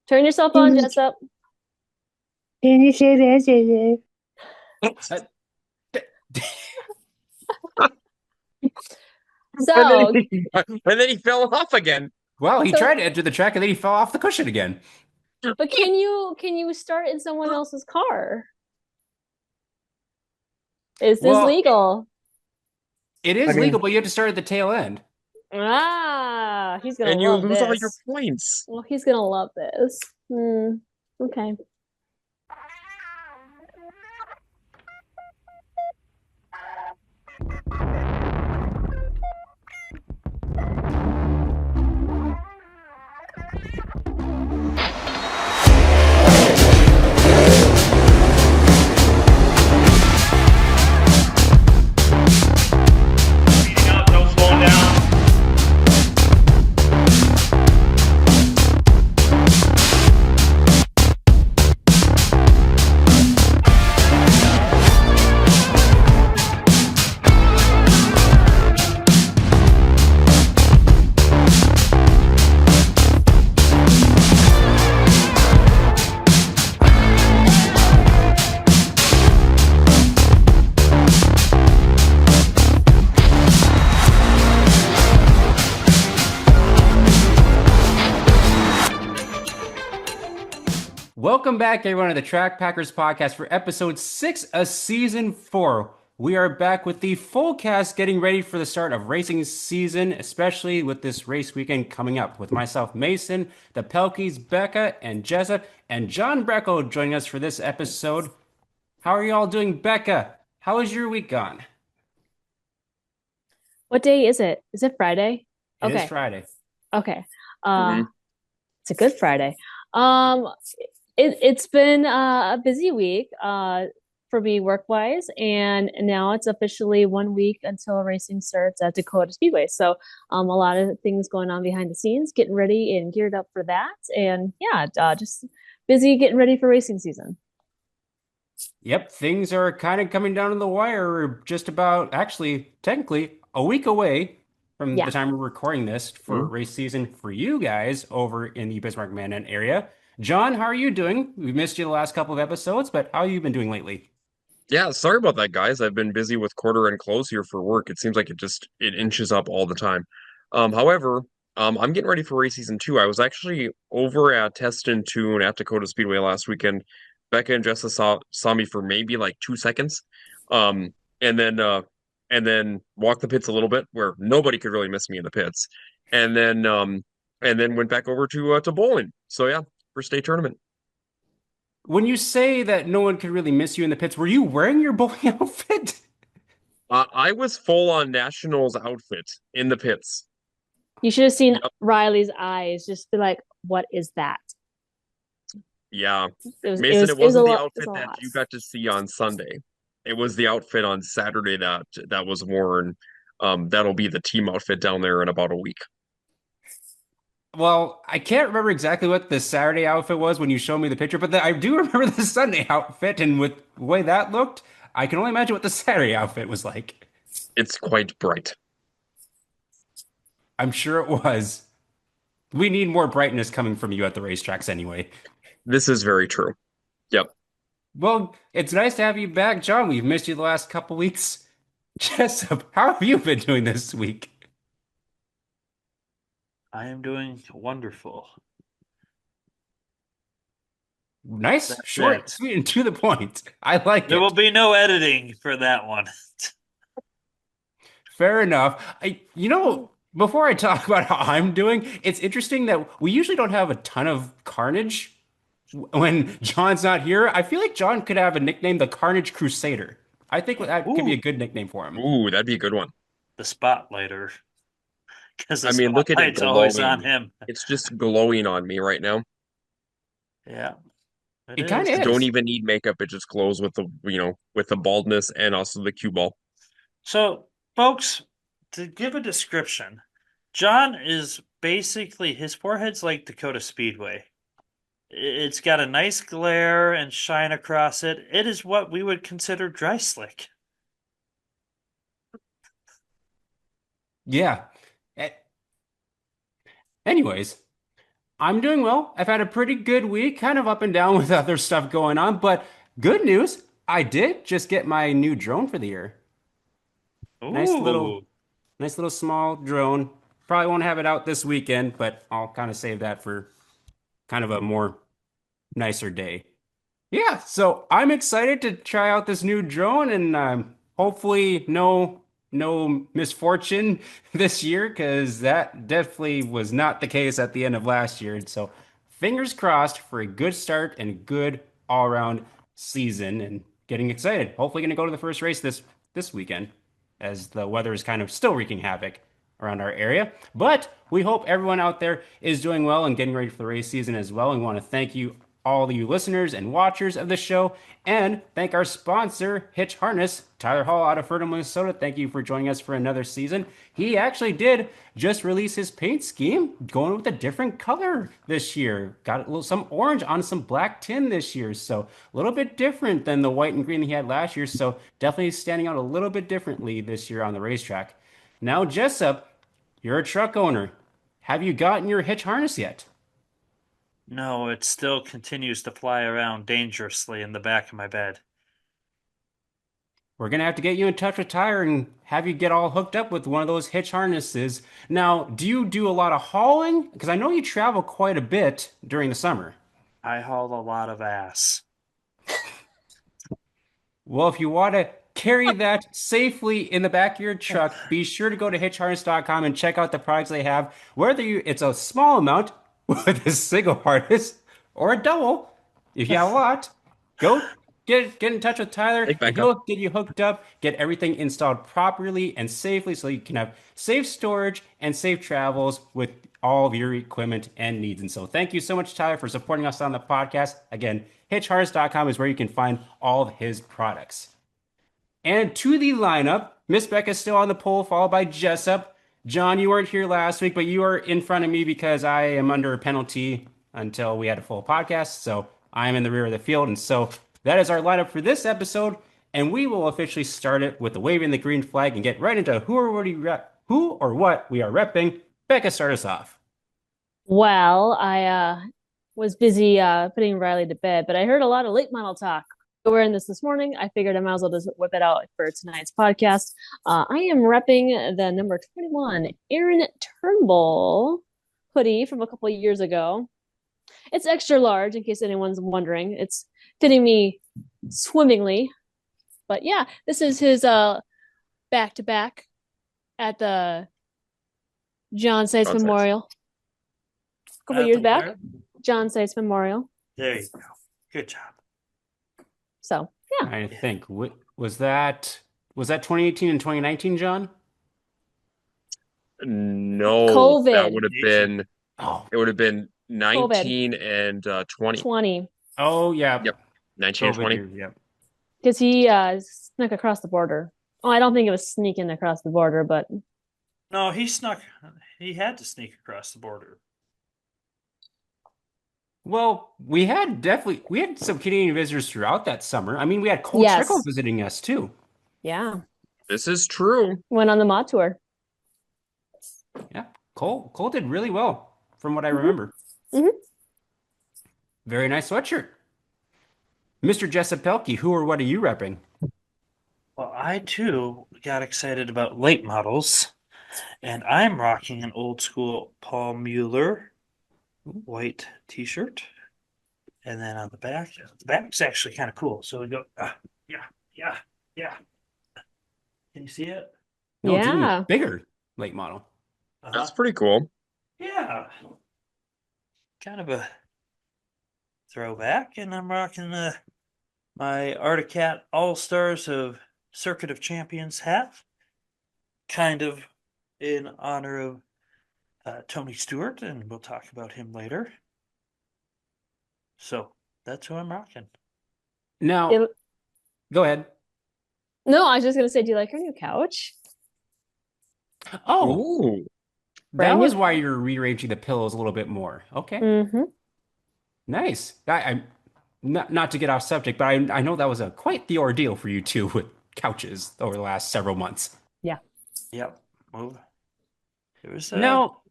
Turn yourself Can on, you, Jessup. can you say that, JJ? Uh, And then So, he fell off again. well, he so, tried to enter the track and then he fell off the cushion again. but can you start in someone else's car? Is this Well, legal? it I is mean, legal, but you have to start at the tail end. Ah, he's gonna and you love lose all your this. points. Well, he's gonna love this. Okay. Speeding up, no slowing down. Welcome back, everyone, to the Track Packers podcast for episode 6 of season 4. We are back with the full cast getting ready for the start of racing season, especially with this race weekend coming up. With myself, Mason, the Pelkeys, Becca, and Jessup, and John Breckel joining us for this episode. How are you all doing, Becca? How is your week gone? What day is it? Is it Friday? It is Okay. Friday. Okay. Mhm. It's a good Friday. Um, it's been a busy week for me work-wise, and now it's officially 1 week until racing starts at Dakota Speedway. So a lot of things going on behind the scenes, getting ready and geared up for that. And yeah, just busy getting ready for racing season. Yep, things are kind of coming down to the wire. We're just about, actually, technically, a week away from the Yeah. time we're recording this for Mhm. race season for you guys over in the Bismarck Mandan area. John, how are you doing? We've missed you the last couple of episodes, but how have you been doing lately? Yeah, sorry about that, guys. I've been busy with quarter end close here for work. It seems like it inches up all the time. However, I'm getting ready for race season 2. I was actually over at Test and Tune at Dakota Speedway last weekend. Becca and Jessa saw me for maybe like 2 seconds. Um, and then walked the pits a little bit where nobody could really miss me in the pits. And then went back over to bowling. So yeah, for state tournament. When you say that no one could really miss you in the pits, were you wearing your bowling outfit? I was full on Nationals outfit in the pits. You should have seen Yep. Riley's eyes, just be like, "What is that?" Yeah. It was it Mason, was it it was a wasn't the lot. It was outfit a that lot. you got to see on Sunday. It was the outfit on Saturday that was worn. That'll be the team outfit down there in about a week. Well, I can't remember exactly what the Saturday outfit was when you showed me the picture, but I do remember the Sunday outfit, and with the way that looked, I can only imagine what the Saturday outfit was like. It's quite bright. I'm sure it was. We need more brightness coming from you at the racetracks anyway. This is very true. Yep. Well, it's nice to have you back, John. We've missed you the last couple weeks. Jessup, how have you been doing this week? I am doing wonderful. Nice, That's short, it. sweet, and to the point. I like There will it. be no editing for that one. Fair enough. Before I talk about how I'm doing, it's interesting that we usually don't have a ton of carnage when John's not here. I feel like John could have a nickname, the Carnage Crusader. I think that could be a Ooh, good nickname for him. Ooh, that'd be a good one. the spotlighter. Because the I mean, look at it spotlight's always on glowing. him. It's just glowing on me right now. Yeah, it It kind is. of Don't is. even need makeup. It just glows with with the baldness and also the cue ball. So, folks, to give a description, John is basically his forehead's like Dakota Speedway. It's got a nice glare and shine across it. It is what we would consider dry slick. Yeah. A- Anyways, I'm doing well. I've had a pretty good week, kind of up and down with other stuff going on, but good news, I did just get my new drone for the year. Nice little, Ooh, nice little small drone. Probably won't have it out this weekend, but I'll kind of save that for kind of a more nicer day. Yeah, so I'm excited to try out this new drone and hopefully no misfortune this year because that definitely was not the case at the end of last year. And so fingers crossed for a good start and good all-around season and getting excited. Hopefully going to go to the first race this weekend as the weather is kind of still wreaking havoc around our area. But we hope everyone out there is doing well and getting ready for the race season as well. And we want to thank you, all of you listeners and watchers of the show, and thank our sponsor, Hitch Harness, Tyler Hall out of Fertile, Minnesota. Thank you for joining us for another season. He actually did just release his paint scheme, going with a different color this year. Got a little some orange on some black tin this year, so a little bit different than the white and green that he had last year. So definitely standing out a little bit differently this year on the racetrack. Now, Jessup, you're a truck owner. Have you gotten your hitch harness yet? no, it still continues to fly around dangerously in the back of my bed. We're gonna have to get you in touch with Tyre and have you get all hooked up with one of those hitch harnesses. Now, do you do a lot of hauling? Because I know you travel quite a bit during the summer. I hauled a lot of ass. Well, if you want to carry that safely in the back of your truck, be sure to go to hitchharness.com and check out the products they have. Whether it's a small amount with a single harness or a double, if you have a lot, go get in touch with Tyler Take and back up. he'll get you hooked up, get everything installed properly and safely so you can have safe storage and safe travels with all of your equipment and needs. And so thank you so much, Tyler, for supporting us on the podcast. Again, hitchharness.com is where you can find all of his products. And to the lineup, Miss Becca's still on the pole, followed by Jessup. John, you weren't here last week, but you are in front of me because I am under a penalty until we had a full podcast. So I am in the rear of the field. And so that is our lineup for this episode. And we will officially start it with the waving the green flag and get right into who or what we are repping. Becca, start us off. Well, I was busy putting Riley to bed, but I heard a lot of late model talk. We're in this morning. I figured I might as well just whip it out for tonight's podcast. I am repping the number 21 Aaron Turnbull hoodie from a couple of years ago. It's extra large in case anyone's wondering. It's fitting me swimmingly. But yeah, this is his back to back at the John Sice John Sice. Memorial. A couple At years the back. where? John Sice Memorial. There you go. Good job. So yeah. I think was that 2018 and 2019, John? No, COVID. that would have been Oh, it would have been 19 and 20. 20. oh yeah, Yep. 19 and COVID 20. years, yep. Because he snuck across the border. Oh, I don't think it was sneaking across the border, but No, he snuck. He had to sneak across the border. Well, we had some Canadian visitors throughout that summer. I mean, we had Cole Yes. Trickle visiting us too. yeah. This is true. Went on the mod tour. Yeah, Cole did really well from what I remember. Mhm. Very nice sweatshirt. Mr. Jessup Pelkey, who or what are you repping? Well, I too got excited about late models, and I'm rocking an old school Paul Mueller white t-shirt. And then on the back's actually kind of cool. So we go, yeah. Can you see it? No, it's even Yeah. a bigger late model. That's pretty cool. Yeah. Kind of a throwback, and I'm rocking my Articat All-Stars of Circuit of Champions hat, kind of in honor of Tony Stewart, and we'll talk about him later. So that's who I'm rocking. Now, It- go ahead. no, I was just gonna say, do you like our new couch? Oh, Ooh. that Brand was new? why you're rearranging the pillows a little bit more. Okay, Mm-hmm. nice. I not to get off subject, but I know that was quite the ordeal for you two with couches over the last several months. Yeah. Yep. Move. It was Now,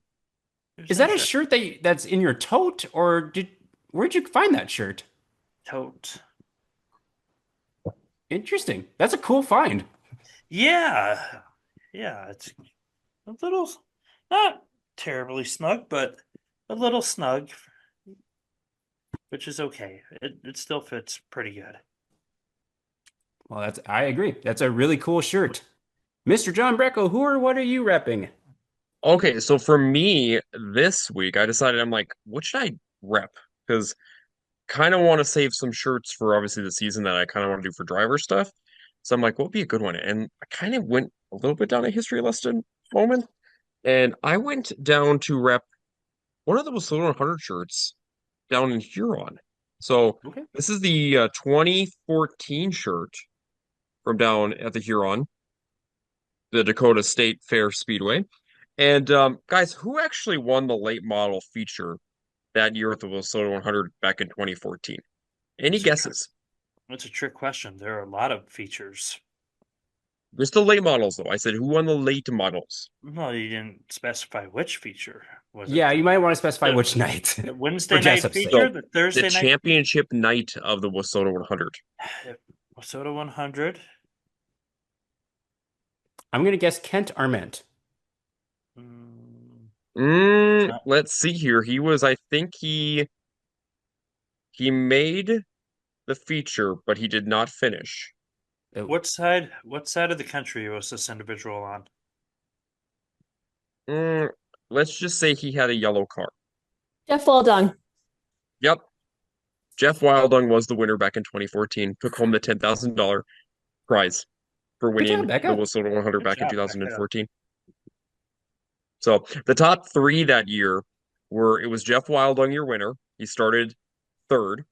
Is that a shirt that's in your tote, or where'd you find that shirt? Tote? Interesting. That's a cool find. Yeah, yeah. It's a little, not terribly snug, but a little snug, which is okay. It still fits pretty good. Well, I agree. That's a really cool shirt. Mr. John Brecko, what are you repping? Okay, so for me this week, I decided I'm like, what should I rep? Because kind of want to save some shirts for obviously the season that I kind of want to do for driver stuff. So I'm like, what would be a good one? And I kind of went a little bit down a history lesson moment, and I went down to rep one of the Wasilla 100 shirts down in Huron. So Okay. this is the 2014 shirt from down at the Huron, the Dakota State Fair Speedway. And guys, who actually won the late model feature that year at the Wasilla 100 back in 2014? Any guesses? That's a trick question. There are a lot of features. Just the late models, though. I said, who won the late models? Well, you didn't specify which feature. Was Yeah, it you might want to specify the, which night the for Wednesday night Jessup's sake. feature, So, the the Thursday night championship night of the Wasilla 100. Soda 100? I'm gonna guess Kent Arment. Let's see here. I think he made the feature, but he did not finish. Oh, What side of the country was this individual on? Mm, let's just say he had a yellow car. Jeff, well done. Yep. Jeff Wildung was the winner back in 2014. Took home the $10,000 prize for good job, winning the Becca. Whistle 100 Good back in job, Becca. 2014. So the top three that year it was Jeff Wildung, your winner. He started third.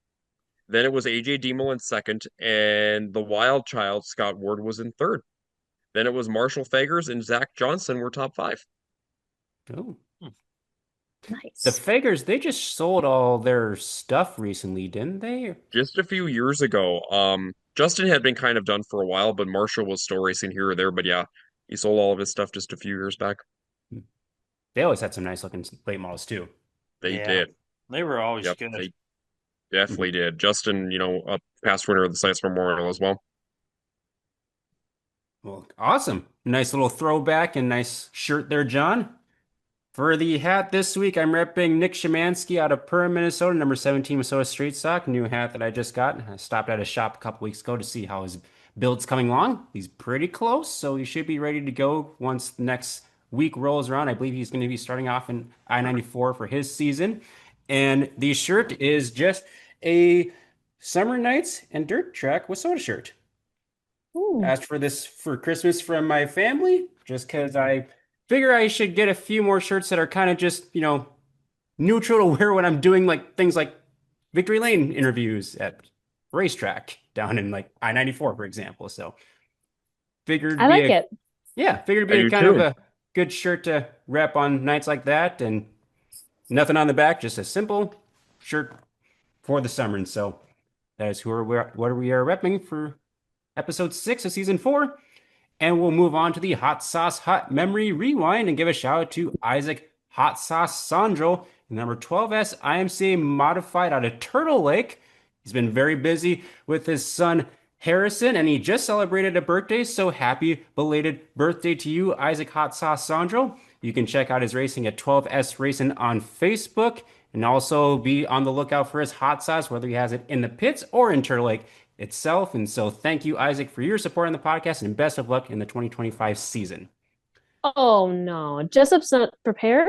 Then it was AJ Demel in second, and the wild child, Scott Ward, was in third. Then it was Marshall Fagers and Zach Johnson were top five. Oh. The Nice. Fagers, they just sold all their stuff recently, didn't they? Just a few years ago. Justin had been kind of done for a while, but Marshall was still racing here or there. But yeah, he sold all of his stuff just a few years back. They always had some nice looking late models too. They Yeah. did. They were always Yep, good. they definitely did. Justin, a past winner of the Science Memorial as well. Well, awesome. Nice little throwback and nice shirt there, John. For the hat this week, I'm repping Nick Szymanski out of Perham, Minnesota, number 17 Minnesota Street Stock, new hat that I just got. I stopped at a shop a couple weeks ago to see how his build's coming along. He's pretty close, so he should be ready to go once the next week rolls around. I believe he's going to be starting off in I-94 for his season. And the shirt is just a Summer Nights and Dirt Track with soda shirt. Ooh. Asked for this for Christmas from my family, just because I figure I should get a few more shirts that are kind of just, neutral to wear when I'm doing things like Victory Lane interviews at racetrack down in I-94, for example. So figured I like it. Yeah, figured I it'd do be kind too. of a good shirt to rep on nights like that, and nothing on the back, just a simple shirt for the summer. And so that is what we are repping for episode 6 of season 4. And we'll move on to the Hot Sauce Hot Memory Rewind and give a shout out to Isaac Hot Sauce Sondrol, number 12S IMCA modified out of Turtle Lake. He's been very busy with his son Harrison, and he just celebrated a birthday. So happy belated birthday to you, Isaac Hot Sauce Sondrol. You can check out his racing at 12S Racing on Facebook, and also be on the lookout for his hot sauce, whether he has it in the pits or in Turtle Lake itself. And so thank you, Isaac, for your support on the podcast, and best of luck in the 2025 season. Oh no, Jessup's not prepared.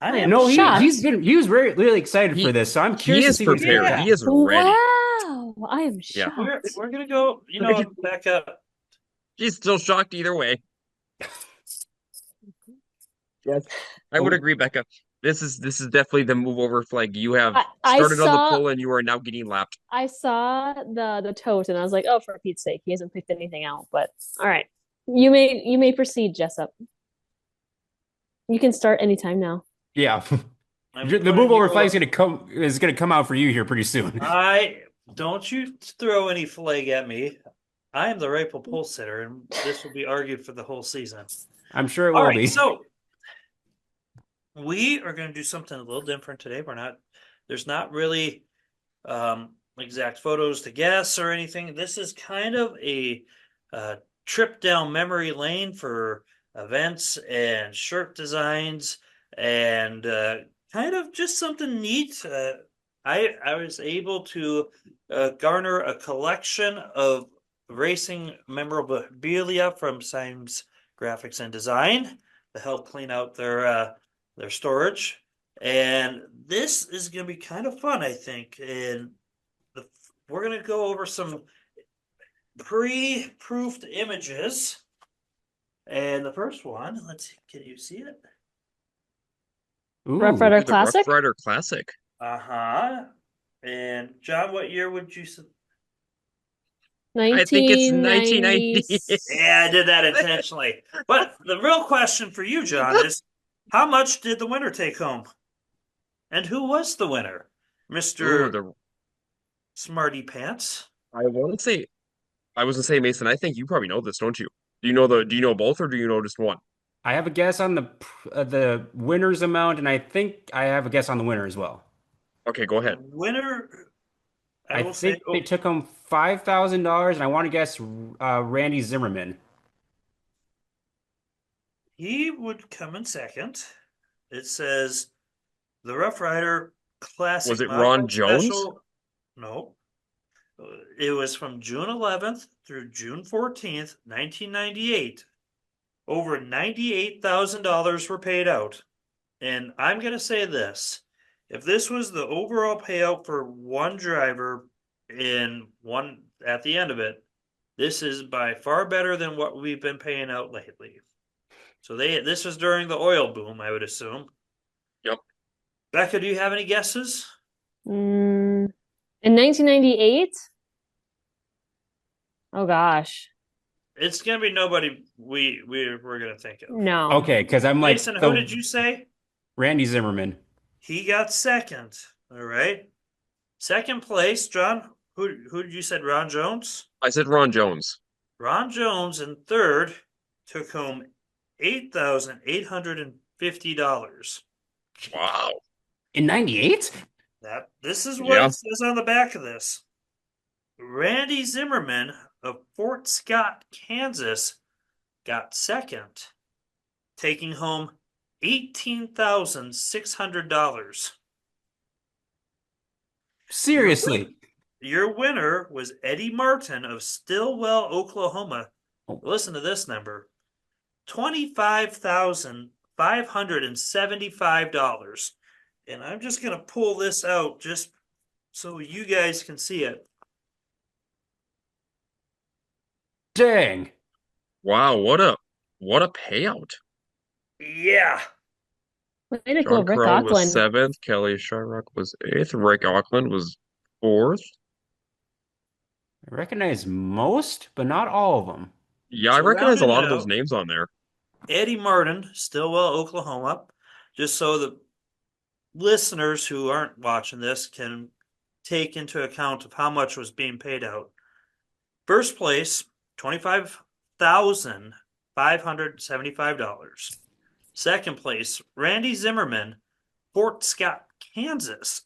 I am No, shocked. he was really excited for this, so I'm curious He to is see what he's prepared. gonna He is ready. Wow, I am Yeah. shocked. We're gonna go, back up. He's still shocked either way. Yes, I would agree, Becca. This is definitely the move over flag. You have I started on the saw- pole and you are now getting lapped. I saw the tote and I was like, oh, for Pete's sake, he hasn't picked anything out. But all right, you may proceed, Jessup. You can start anytime now. Yeah. I'm The putting move over you flag up. is gonna come out for you here pretty soon. Don't you throw any flag at me. I am the rightful pole sitter, and this will be argued for the whole season. I'm sure it All will right, be. so We are going to do something a little different today. There's not really exact photos to guess or anything. This is kind of a trip down memory lane for events and shirt designs and kind of just something neat. I was able to garner a collection of racing memorabilia from Symes Graphics and Design to help clean out their storage. And this is going to be kind of fun, I think. And we're going to go over some pre-proofed images. And the first one, let's see, can you see it? Rough Ooh, Rider The Rough Classic? Rider Classic. Uh-huh. And John, what year would you say? I think it's 1990. 1990. Yeah, I did that intentionally. But the real question for you, John, is how much did the winner take home? And who was the winner? Ooh, Mr. Smarty Pants? I want to say, I was gonna say, Mason, I think you probably know this, don't you? Do you know both or do you know just one? I have a guess on the winner's amount, and I think I have a guess on the winner as well. Okay, go The ahead. winner, I I will say, think they took home $5,000, and I want to guess Randy Zimmerman. he would come in second. It says the Rough Rider Was Classic it Ron Modified Jones? Special. No, it was from June 11th through June 14th, 1998. Over $98,000 were paid out. And I'm going to say this. If this was the overall payout for one driver in one at the end of it, this is by far better than what we've been paying out lately. So this was during the oil boom, I would assume. Yep. Becca, do you have any guesses? In 1998? Oh gosh. It's gonna be nobody we're gonna think of. No. Okay, because I'm like Mason, who did you say? Randy Zimmerman. He got second. All right. Second place, John. Who did you said Ron Jones? I said Ron Jones. Ron Jones in third took home $8,850. Wow. In 98? This is what Yeah. it says on the back of this. Randy Zimmerman of Fort Scott, Kansas, got second, taking home $18,600. Seriously. Your winner was Eddie Martin of Stillwell, Oklahoma. Oh. Listen to this number. $25,575. And I'm just going to pull this out just so you guys can see it. Dang. Wow, what a payout. Yeah. Way to go, John Rick Carroll was Auckland. seventh, Kelly Shyrock was eighth, Rick Auckland was fourth. I recognize most, but not all of them. Yeah, I So recognize a rounding lot it of those out, names on there. Eddie Martin, Stillwell, Oklahoma. Just so the listeners who aren't watching this can take into account of how much was being paid out. First place, $25,575. Second place, Randy Zimmerman, Fort Scott, Kansas,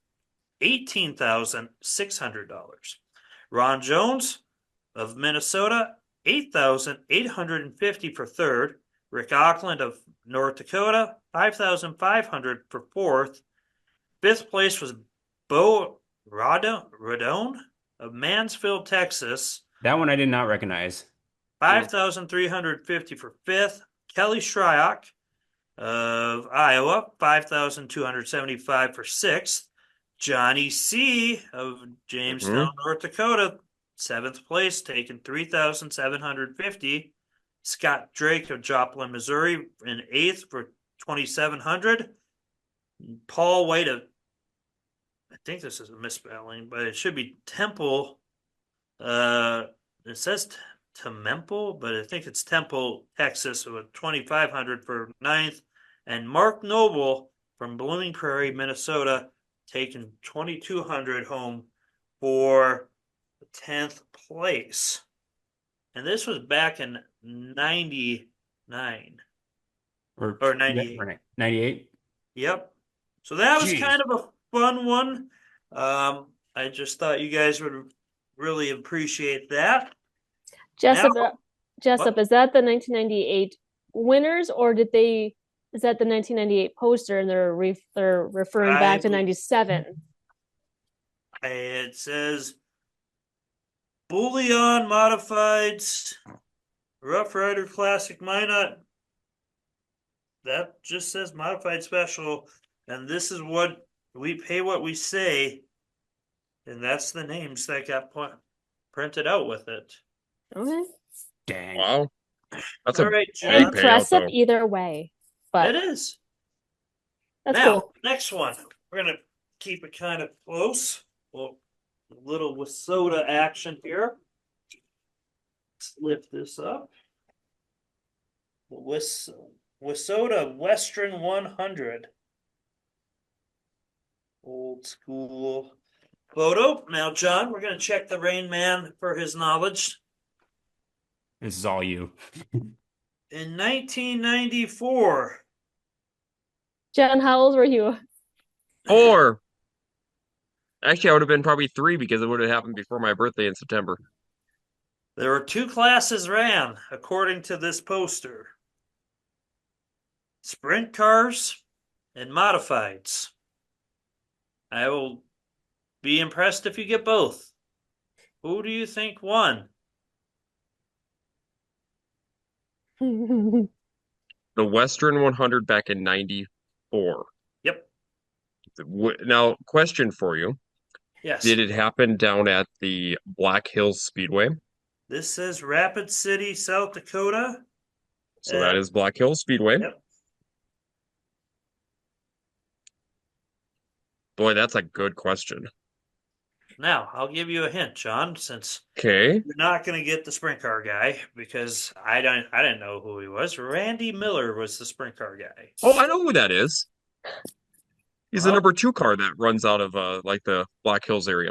$18,600. Ron Jones of Minnesota, $8,850 for third. Rick Auckland of North Dakota, $5,500 for fourth. Fifth place was Bo Rodone of Mansfield, Texas, That one I did not recognize. $5,350 for fifth. Kelly Shryock of Iowa, $5,275 for sixth. Johnny C. of Jamestown, North Dakota, seventh place, taking $3,750. Scott Drake of Joplin, Missouri, in eighth for $2,700. Paul White of, I think this is a misspelling, but it should be Temple. It says Temple, but I think it's Temple, Texas, with $2,500 for ninth. And Mark Noble from Blooming Prairie, Minnesota, taking $2,200 home for the 10th place. And this was back in 99 or 98. 98? Yep. So that was Jeez. kind of a fun one. I just thought you guys would really appreciate that. Jessup, Now, Jessup, what? is that the 1998 winners, or is that the 1998 poster and they're referring back to 97? It says Bullion Modifieds Rough Rider Classic Minot. That just says Modified Special, and this is what we pay what we say, and that's the names that got printed out with it. Okay. Dang. Wow. That's All a right, big John. payout, Impressive though. either way, It but is. that's Now, cool. next one. We're going to keep it kind of close. Well, a little with soda action here. Let's lift this up. Soda Western 100. Old school photo. Now, John, we're going to check the Rain Man for his knowledge. This is all you. In 1994, John, how old were you? 4. Actually, I would have been probably 3 because it would have happened before my birthday in September. there were 2 classes ran, according to this poster. Sprint cars and modifieds. I will be impressed if you get both. Who do you think won? The Western 100 back in 94. Yep. Now, question for you. Yes. Did it happen down at the Black Hills Speedway? This says Rapid City, South Dakota. So that is Black Hills Speedway. Yep. Boy, that's a good question. Now, I'll give you a hint, John, since Okay. you're not going to get the sprint car guy because I didn't know who he was. Randy Miller was the sprint car guy. Oh, I know who that is. He's the Well, number 2 car that runs out of like the Black Hills area.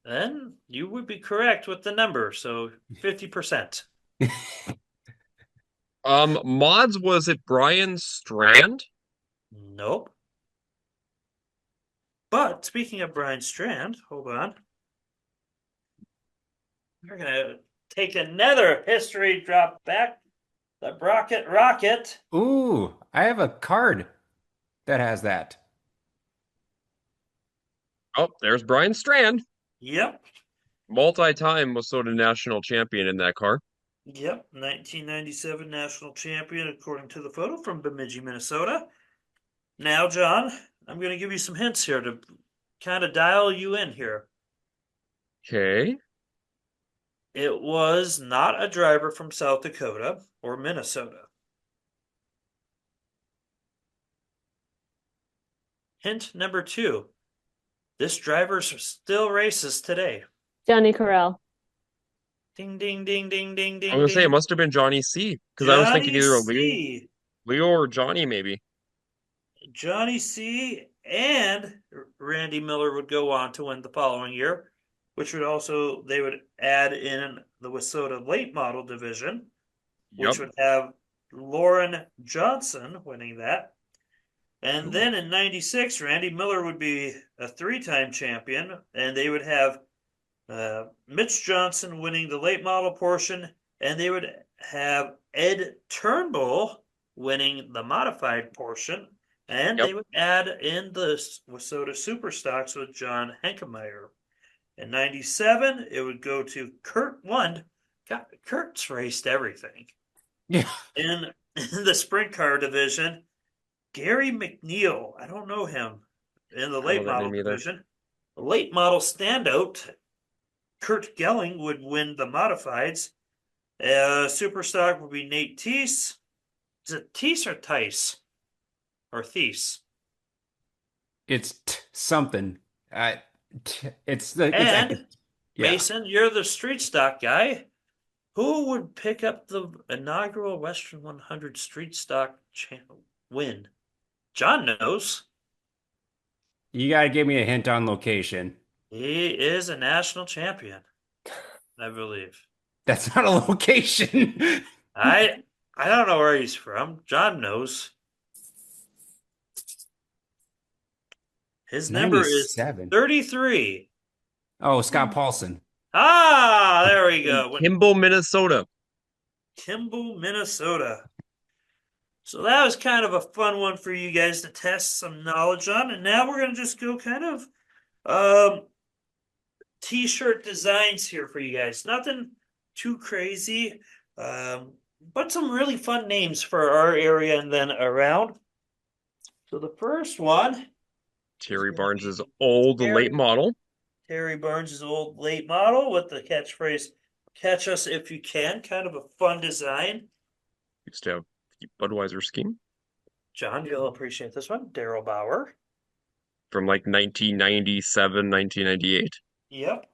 then you would be correct with the number, so 50%. Mods, was it Brian Strand? Nope. But speaking of Brian Strand, hold on. We're going to take another history drop back. The Brocket Rocket. Ooh, I have a card that has that. Oh, there's Brian Strand. Yep. Multi-time Minnesota national champion in that car. Yep. 1997 national champion, according to the photo from Bemidji, Minnesota. Now, John, I'm going to give you some hints here to kind of dial you in here. Okay. It was not a driver from South Dakota or Minnesota. Hint number 2. This driver still races today. Johnny Carell. Ding, ding, ding, ding, ding, ding. I was gonna say it ding. must have been Johnny C. Because I was thinking Johnny either C. Leo or Johnny, maybe. Johnny C. and Randy Miller would go on to win the following year, which would also, they would add in the Wissota late model division, which would have Lauren Johnson winning that. And then in 96, Randy Miller would be a 3-time champion, and they would have Mitch Johnson winning the late model portion, and they would have Ed Turnbull winning the modified portion, and they would add in the Wissota Super Stocks with John Henkemeyer. In 97, it would go to Kurt Lund. God, Kurt's raced everything. Yeah. In the sprint car division, Gary McNeil, I don't know him. In the late model division, the late model standout, Kurt Gelling would win the modifieds. Superstock would be Nate Teese. Is it Teese or Tice? Or Thies? It's something. It's Mason, you're the street stock guy. Who would pick up the inaugural Western 100 street stock win? John knows. You gotta give me a hint on location. He is a national champion, I believe. That's not a location. I don't know where he's from. John knows. His number is 97. 33. Oh, Scott Paulson. Ah, there we In go. Kimball, Minnesota. Kimball, Minnesota. So that was kind of a fun one for you guys to test some knowledge on. And now we're going to just go kind of t-shirt designs here for you guys. Nothing too crazy, but some really fun names for our area and then around. So the first one, Terry Barnes's old late Terry, model. Terry Burns' old late model with the catchphrase, catch us if you can. Kind of a fun design. Used to have the Budweiser scheme John, you'll appreciate this one. Daryl Bauer. from like 1997, 1998. Yep.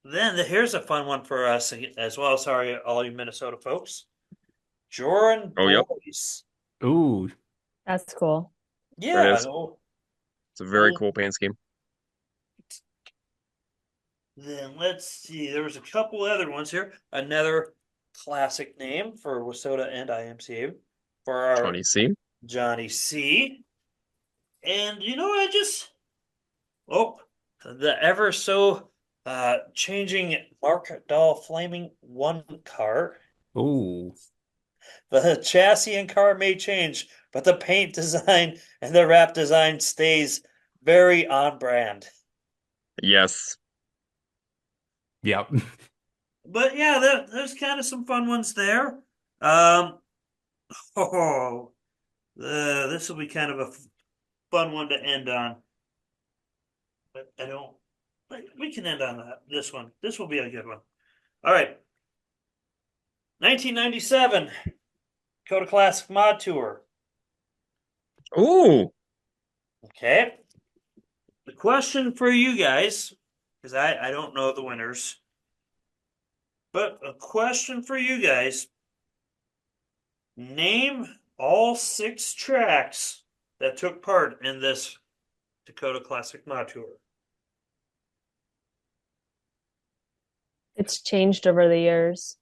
Then here's a fun one for us as well. Sorry, all you Minnesota folks. Jordan Oh, yep. Boyce. Ooh. That's cool. There it Yeah. is. It's a very cool paint scheme. Then let's see. There was a couple other ones here. Another classic name for Wissota and IMCA for our Johnny C. Johnny C. And you know what? The ever so changing Mark Dahl Flaming One car. Ooh. The chassis and car may change, but the paint design and the wrap design stays very on brand. Yes. Yep. But yeah, there's kind of some fun ones there. This will be kind of a fun one to end on. But I don't. We can end on this one. This will be a good one. All right. 1997 Dakota Classic Mod Tour. Ooh. Okay. The question for you guys, because I don't know the winners, but a question for you guys. Name all 6 tracks that took part in this Dakota Classic Mod Tour. It's changed over the years.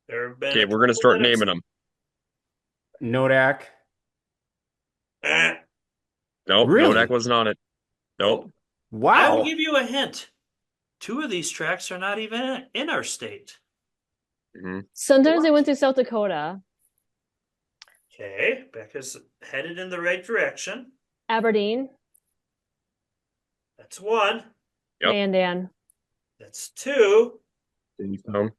There have been Okay, we're going to start naming them. Nodak. Nope, Really? Nodak wasn't on it. Nope. I will Wow. give you a hint. 2 of these tracks are not even in our state. Mhm. Sometimes they went to South Dakota, Okay, Becca's headed in the right direction. Aberdeen, That's 1. Yep. Mandan. That's 2. Jamestown.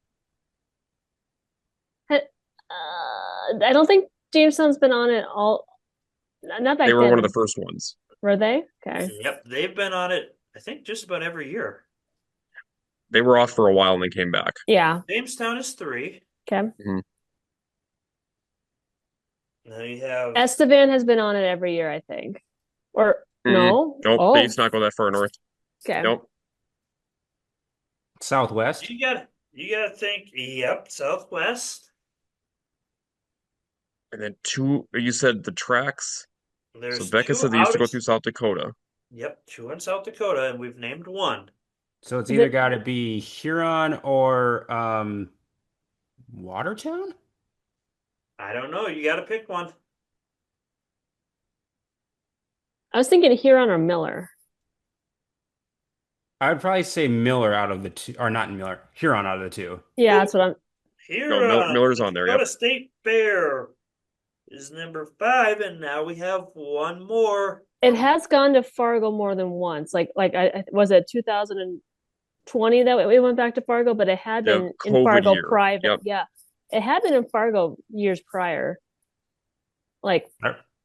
I don't think Jamestown's been on it all. Not back They were then. one of the first ones. Were they? Okay. Yep, they've been on it, I think, just about every year. They were off for a while and then came back. Yeah. Jamestown is 3. Okay. Now you have Estevan has been on it every year, I think. Or no? Nope, Oh, they used to not go that far north. okay. Nope. Southwest. you gotta think. Yep, Southwest. And then 2, you said the tracks. There's So Becca 2 said they used to go out- through South Dakota. Yep, 2 in South Dakota, and we've named 1. So it's Is either it- got to be Huron or Watertown? I don't know. You gotta pick one. I was thinking Huron or Miller. I'd probably say Miller out of the two, or not Miller, Huron out of the two. Yeah, that's what I'm. Here, Miller's on there, Dakota yep. State Fair is number 5, and now we have 1 more. It has gone to Fargo more than once. Like I was it 2020 that we went back to Fargo, but it had Yeah, been in COVID Fargo year. private. Yep. Yeah, it had been in Fargo years prior. Like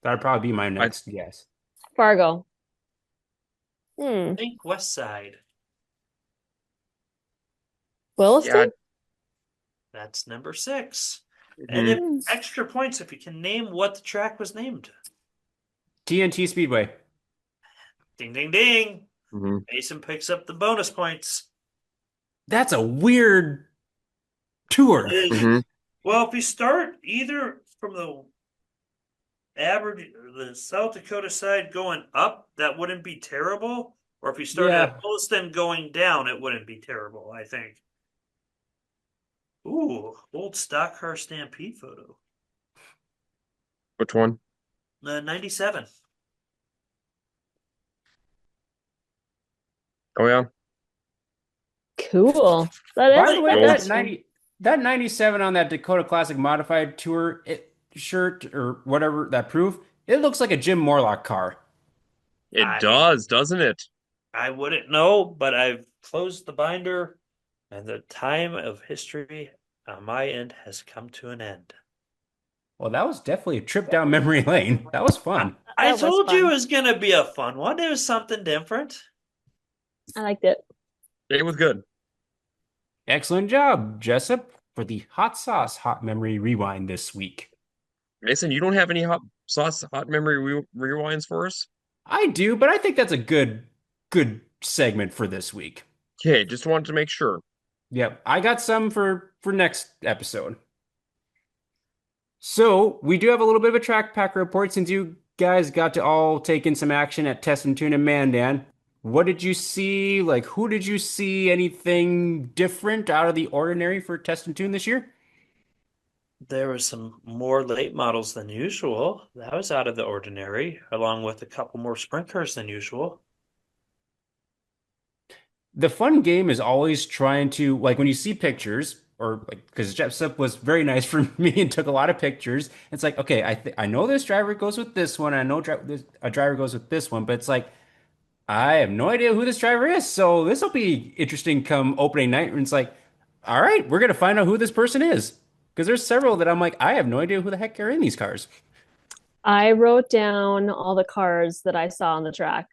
That'd probably be my next guess. Fargo. Think West Side. Williston? Yeah. That's number 6. And Mhm. if extra points if you can name what the track was named. TNT Speedway. Ding, ding, ding. Mhm. Mason picks up the bonus points. That's a weird tour. It is- Mhm. Well, if you start either from the average, the South Dakota side going up, that wouldn't be terrible. Or if you start Yeah. at Williston going down, it wouldn't be terrible, I think. Ooh, old stock car stampede photo. Which one? 97. Oh yeah. Cool. That By is the way, Gold. that 97 on that Dakota Classic Modified Tour shirt or whatever that proof, it looks like a Jim Morlock car. It I does, doesn't it? I wouldn't know, but I've closed the binder, and the time of history on my end has come to an end. Well, that was definitely a trip down memory lane. That was I, fun. I that was told you it fun. was gonna be a fun one. It was something different. I liked it. It was good. Excellent job, Jessup, for the hot sauce hot memory rewind this week. Mason, you don't have any hot sauce, hot memory rewinds for us? I do, but I think that's a good segment for this week. Okay, just wanted to make sure. Yep, I got some for next episode. So we do have a little bit of a track pack report since you guys got to all take in some action at Test and Tune and Mandan. What did you see? Like, who did you see? Anything different out of the ordinary for Test and Tune this year? There were some more late models than usual. That was out of the ordinary, along with a couple more sprint cars than usual. The fun game is always trying to, like, when you see pictures, or like, because Jessup was very nice for me and took a lot of pictures. It's like, okay, I know this driver goes with this one. I know a driver goes with this one, but it's like I have no idea who this driver is. So this will be interesting come opening night. And it's like, all right, we're gonna find out who this person is. Because there's several that I'm like, I have no idea who the heck are in these cars. I wrote down all the cars that I saw on the track.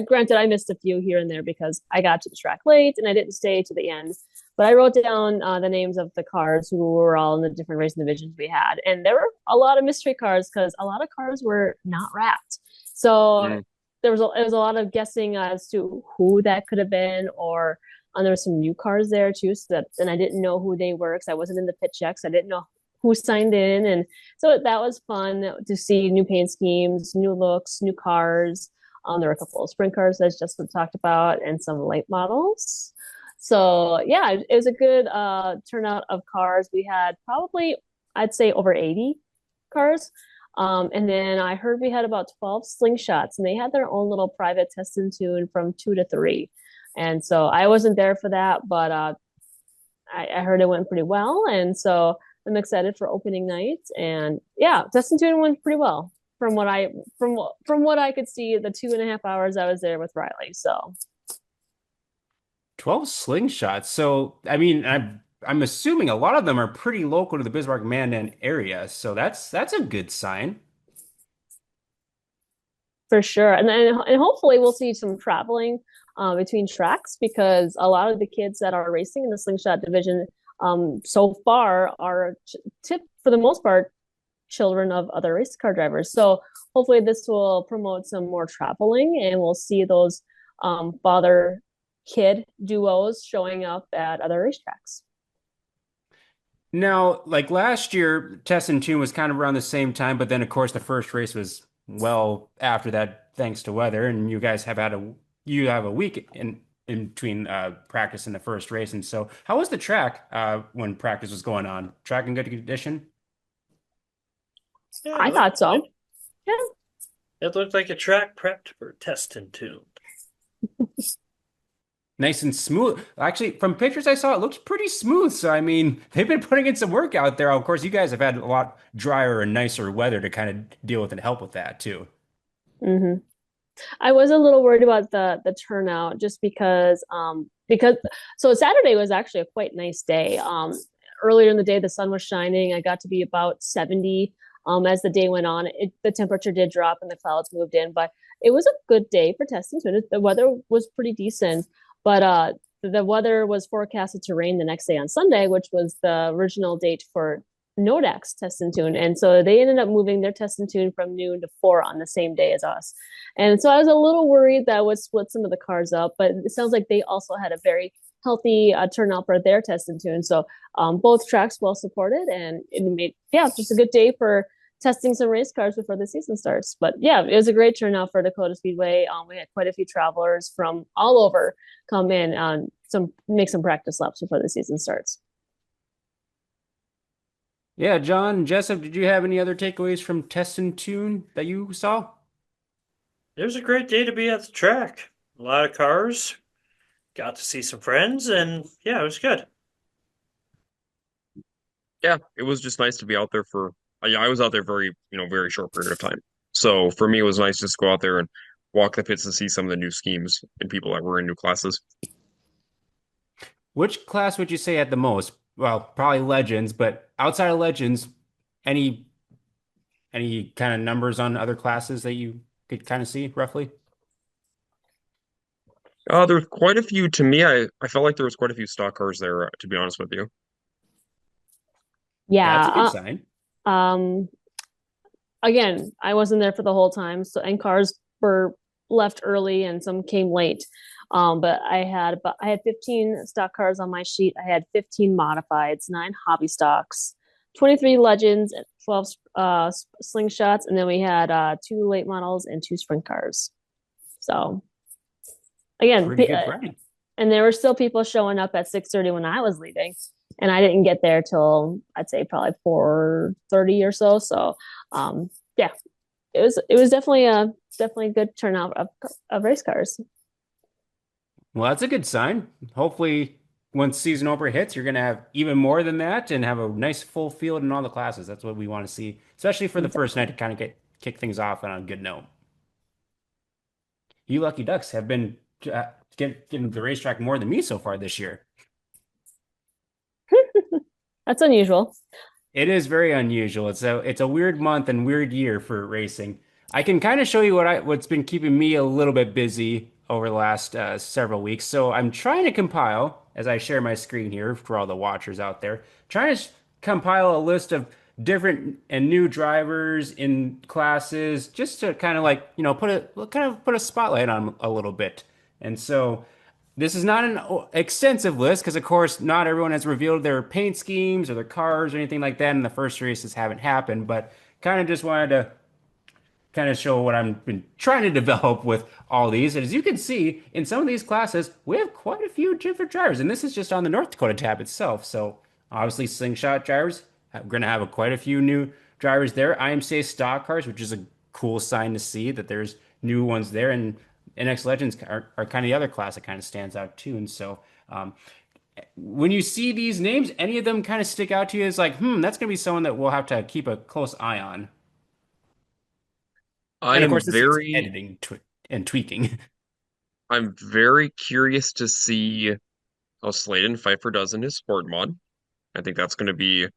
Granted, I missed a few here and there because I got to the track late and I didn't stay to the end. But I wrote down the names of the cars who were all in the different racing divisions we had. And there were a lot of mystery cars because a lot of cars were not wrapped. So Mm. it was a lot of guessing as to who that could have been, or there were some new cars there too. And I didn't know who they were because I wasn't in the pit checks. I didn't know who signed in, and so that was fun to see new paint schemes, new looks, new cars. There were a couple of sprint cars that Justin talked about, and some late models. So yeah, it was a good turnout of cars. We had probably, I'd say, over 80 cars. And then I heard we had about 12 slingshots, and they had their own little private test and tune from 2 to 3. And so I wasn't there for that, but I heard it went pretty well. And so I'm excited for opening night. And yeah, test and tune went pretty well from what I could see the 2.5 hours I was there with Riley. So 12 slingshots. So, I mean, I'm assuming a lot of them are pretty local to the Bismarck Mandan area. So that's a good sign. for sure. And hopefully we'll see some traveling between tracks, because a lot of the kids that are racing in the slingshot division so far are tip for the most part children of other race car drivers. So hopefully this will promote some more traveling, and we'll see those father kid duos showing up at other racetracks. Now, like last year, Test and Tune was kind of around the same time, but then of course the first race was well after that, thanks to weather, and you guys you have a week in between practice and the first race. And so, how was the track when practice was going on? Track in good condition? Yeah, I thought so. Yeah. It looked like a track prepped for test and tune. Nice and smooth. Actually, from pictures I saw, it looks pretty smooth. So, I mean, they've been putting in some work out there. Of course, you guys have had a lot drier and nicer weather to kind of deal with and help with that too. hmm I was a little worried about the turnout, just because so Saturday was actually a quite nice day. Earlier in the day the sun was shining. I got to be about 70. As the day went on, the temperature did drop and the clouds moved in, but it was a good day for testing. So the weather was pretty decent, but the weather was forecasted to rain the next day on Sunday, which was the original date for Nodak's test and tune. And so they ended up moving their test and tune from noon to 4 on the same day as us. And so I was a little worried that would split some of the cars up, but it sounds like they also had a very healthy turnout for their test and tune. So both tracks well supported, and it made, yeah, just a good day for testing some race cars before the season starts. But yeah, it was a great turnout for Dakota Speedway. We had quite a few travelers from all over come in and make some practice laps before the season starts. Yeah, John, Jessup, did you have any other takeaways from Test and Tune that you saw? It was a great day to be at the track. A lot of cars, got to see some friends, and yeah, it was good. Yeah, it was just nice to be out there for. Yeah, I was out there very short period of time. So for me, it was nice just to go out there and walk the pits and see some of the new schemes and people that were in new classes. Which class would you say had the most? Well, probably Legends, but outside of Legends, any any kind of numbers on other classes that you could kind of see roughly? There's quite a few to me. I felt like there was quite a few stock cars there, to be honest with you. That's a good Yeah. sign. Um, again, I wasn't there for the whole time, so and cars were left early and some came late. But I had 15 stock cars on my sheet. I had 15 modifieds, 9 hobby stocks, 23 legends, 12 slingshots, and then we had 2 late models and 2 sprint cars. So again, Pretty good variety. and there were still people showing up at 6:30 when I was leaving, and I didn't get there till I'd say probably 4:30 or so. So, yeah, it was definitely a good turnout of race cars. Well, that's a good sign. Hopefully, once season opener hits, you're going to have even more than that and have a nice full field in all the classes. That's what we want to see, especially for the first night to kind of get kick things off on a good note. You lucky ducks have been getting the racetrack more than me so far this year. That's unusual. It is very unusual. It's a weird month and weird year for racing. I can kind of show you what's been keeping me a little bit busy over the last several weeks. So I'm trying to compile, as I share my screen here for all the watchers out there, trying to compile a list of different and new drivers in classes, just to kind of like, put a spotlight on 'em a little bit. And so. This is not an extensive list because, of course, not everyone has revealed their paint schemes or their cars or anything like that, and the first races haven't happened. But kind of just wanted to kind of show what I've been trying to develop with all these. And as you can see, in some of these classes, we have quite a few different drivers, and this is just on the North Dakota tab itself. So obviously, slingshot drivers, we're going to have quite a few new drivers there. IMCA stock cars, which is a cool sign to see that there's new ones there, and NX Legends are kind of the other class that kind of stands out too. And so, when you see these names, any of them kind of stick out to you as like, that's going to be someone that we'll have to keep a close eye on. I And of am course, this is very, editing and tweaking. I'm very curious to see how Sladen Pfeiffer does in his sport mod. I think that's going to be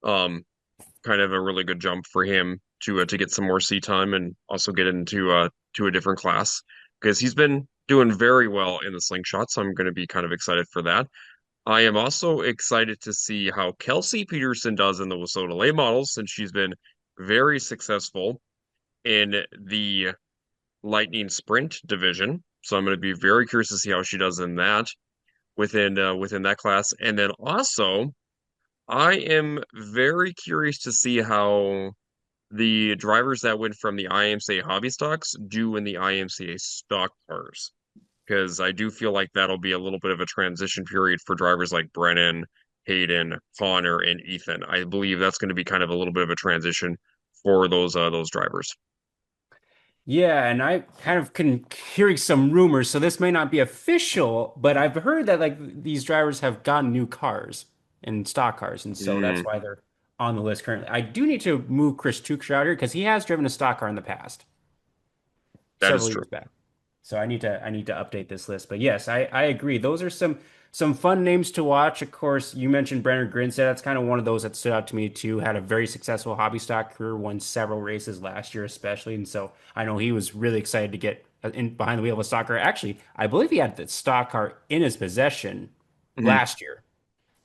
um kind of a really good jump for him to get some more seat time and also get into to a different class because he's been doing very well in the slingshot. So I'm going to be kind of excited for that. I am also excited to see how Kelsey Peterson does in the Wissota late models since she's been very successful in the Lightning Sprint division. So I'm going to be very curious to see how she does in that within that class. And then also, I am very curious to see how the drivers that went from the IMCA hobby stocks do in the IMCA stock cars. Because I do feel like that'll be a little bit of a transition period for drivers like Brennan, Hayden, Connor, and Ethan. I believe that's going to be kind of a little bit of a transition for those drivers. Yeah, and I kind of can hearing some rumors, so this may not be official, but I've heard that like these drivers have gotten new cars and stock cars, and so that's Mm, why they're on the list currently. I do need to move Chris Tukes out here because he has driven a stock car in the past, that is several true. years back. So I need to update this list. But yes, I agree. Those are some fun names to watch. Of course, you mentioned Brenner Grinstead. That's kind of one of those that stood out to me too. Had a very successful hobby stock career, won several races last year, especially. And so I know he was really excited to get in behind the wheel of a stock car. Actually, I believe he had the stock car in his possession Mhm. last year.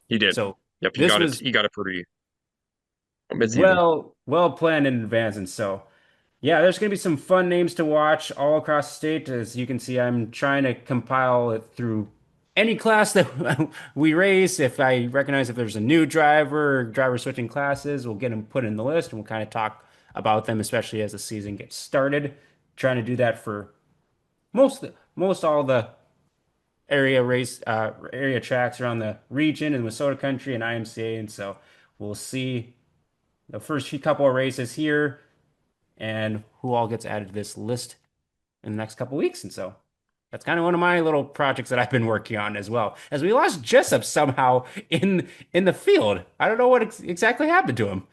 He did. So Yep, he this got it. was He got it pretty mid-season. well planned in advance. And so yeah, there's going to be some fun names to watch all across the state. As you can see, I'm trying to compile it through any class that we race. If I recognize if there's a new driver or driver switching classes, we'll get them put in the list and we'll kind of talk about them, especially as the season gets started. Trying to do that for most all the area tracks around the region and Wissota Country and IMCA. And so we'll see the first few couple of races here and who all gets added to this list in the next couple weeks. And so That's kind of one of my little projects that I've been working on as well. As we lost Jessup somehow in the field. I don't know what exactly happened to him.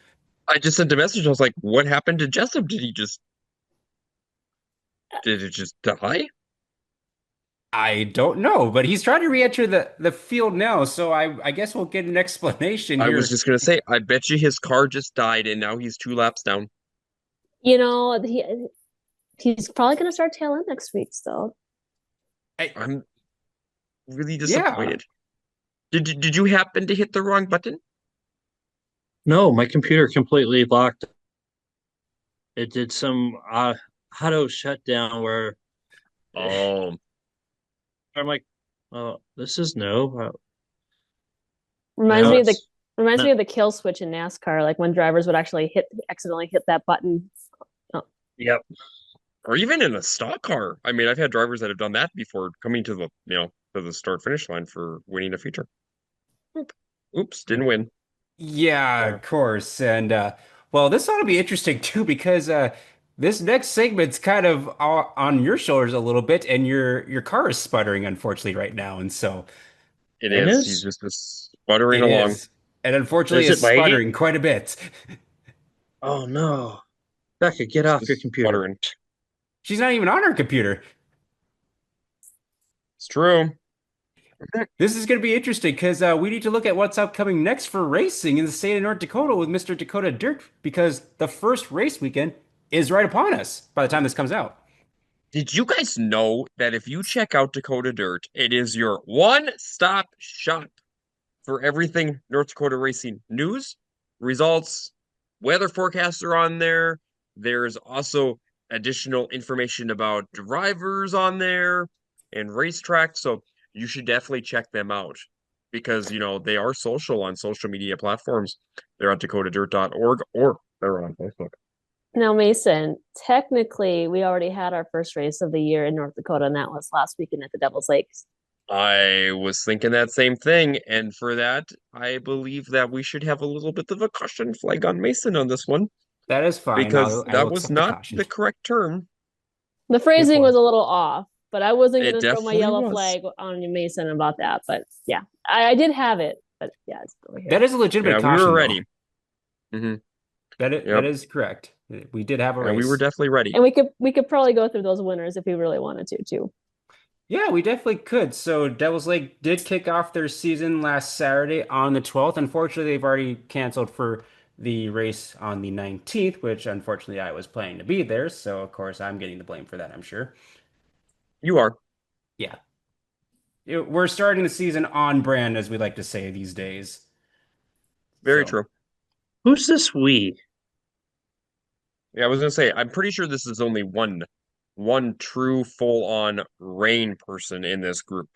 I just sent a message. I was like, "What happened to Jessup? Did it just die?" I don't know, but he's trying to re-enter the field now, so I guess we'll get an explanation I was here. just gonna say, I bet you his car just died and now he's 2 laps down. You know, he's probably going to start tail end next week still. I, I'm really yeah. disappointed. Did you happen to hit the wrong button? No, my computer completely locked. It did some auto shutdown where Oh, I'm like, oh, this is no. Reminds Now me of the it's reminds me not. of the kill switch in NASCAR, like when drivers would actually accidentally hit that button. Oh, Yep. or even in a stock car. I mean, I've had drivers that have done that before coming to the start finish line for winning a feature. Oops, didn't win. Yeah, of course. And well, this ought to be interesting too because this next segment's kind of on your shoulders a little bit, and your car is sputtering unfortunately right now, and so It Mine is. He's is? just sputtering it along. is. And unfortunately Is it is lagging? sputtering quite a bit. Oh no. Becca, get It's off your just computer. sputtering. She's not even on her computer. It's true. This is going to be interesting because we need to look at what's upcoming next for racing in the state of North Dakota with Mr. Dakota Dirt because the first race weekend is right upon us by the time this comes out. Did you guys know that if you check out Dakota Dirt, it is your one-stop shop for everything North Dakota racing news, results, weather forecasts are on there. There's also additional information about drivers on there and racetracks. So you should definitely check them out because, they are social on social media platforms. They're at dakotadirt.org or they're on Facebook. now, Mason, technically, we already had our first race of the year in North Dakota, and that was last weekend at the Devil's Lakes. I was thinking that same thing, and for that, I believe that we should have a little bit of a caution flag on Mason on this one That is fine. because I will that was accept the not caution. the correct term. The It phrasing was was. a little off, but I wasn't It going to throw my definitely yellow was. flag on you, Mason, about that. But yeah, I did have it, but yeah, it's over here. That is a legitimate Yeah, we were caution, though. ready. Hmm. That Yep, is correct. We did have a and we were race. definitely ready. And we could probably go through those winners if we really wanted to, too. Yeah, we definitely could. So Devils Lake did kick off their season last Saturday on the 12th. Unfortunately, they've already canceled for the race on the 19th, which unfortunately I was planning to be there. So of course I'm getting the blame for that, I'm sure. You are. Yeah. We're starting the season on brand, as we like to say these days. Very So true. Who's this we? Yeah, I was gonna say, I'm pretty sure this is only one true full-on rain person in this group.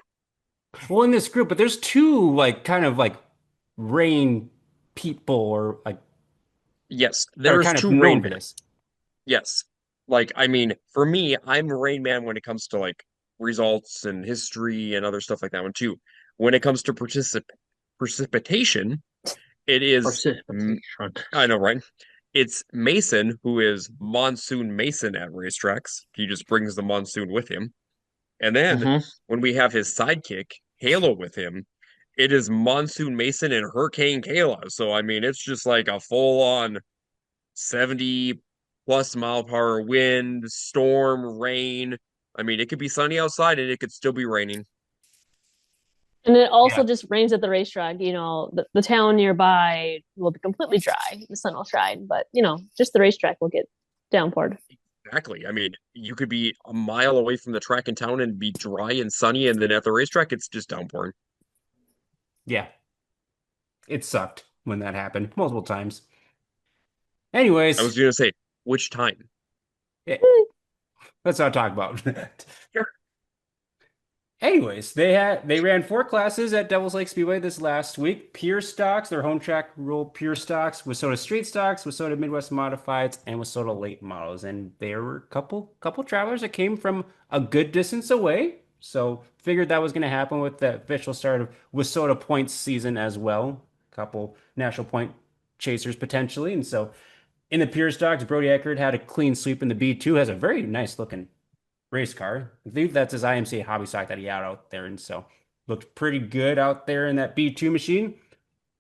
well in this group, but there's two like kind of like rain people or like Yes, that are there's kind of two known Rain for Man. this. Yes. Like, I mean, for me, I'm Rain Man when it comes to like results and history and other stuff like that one too. When it comes to precipitation, it is Precipitation. I know, right? It's Mason who is Monsoon Mason at racetracks. He just brings the monsoon with him. And then Mm-hmm. when we have his sidekick, Halo, with him, it is Monsoon Mason and Hurricane Kayla. So I mean, it's just like a full-on 70 plus mile per hour wind, storm, rain. I mean, it could be sunny outside and it could still be raining. And it also Yeah. just rains at the racetrack. The town nearby will be completely dry. The sun will shine, but just the racetrack will get downpoured. Exactly. I mean, you could be a mile away from the track in town and be dry and sunny, and then at the racetrack, it's just downpouring. Yeah. It sucked when that happened multiple times. Anyways, I was going to say, which time? eh, let's not talk about that. Sure. Anyways, they ran four classes at Devil's Lake Speedway this last week. Pure stocks, their home track rule pure stocks, Wissota street stocks, Wissota Midwest modifieds, and Wissota late models. And there were a couple travelers that came from a good distance away. So figured that was going to happen with the official start of Wissota points season as well. Couple national point chasers potentially. And so in the pure stocks, Brody Eckert had a clean sweep in the B2, has a very nice looking race car. I believe that's his IMCA hobby stock that he had out there, and so looked pretty good out there in that B2 machine.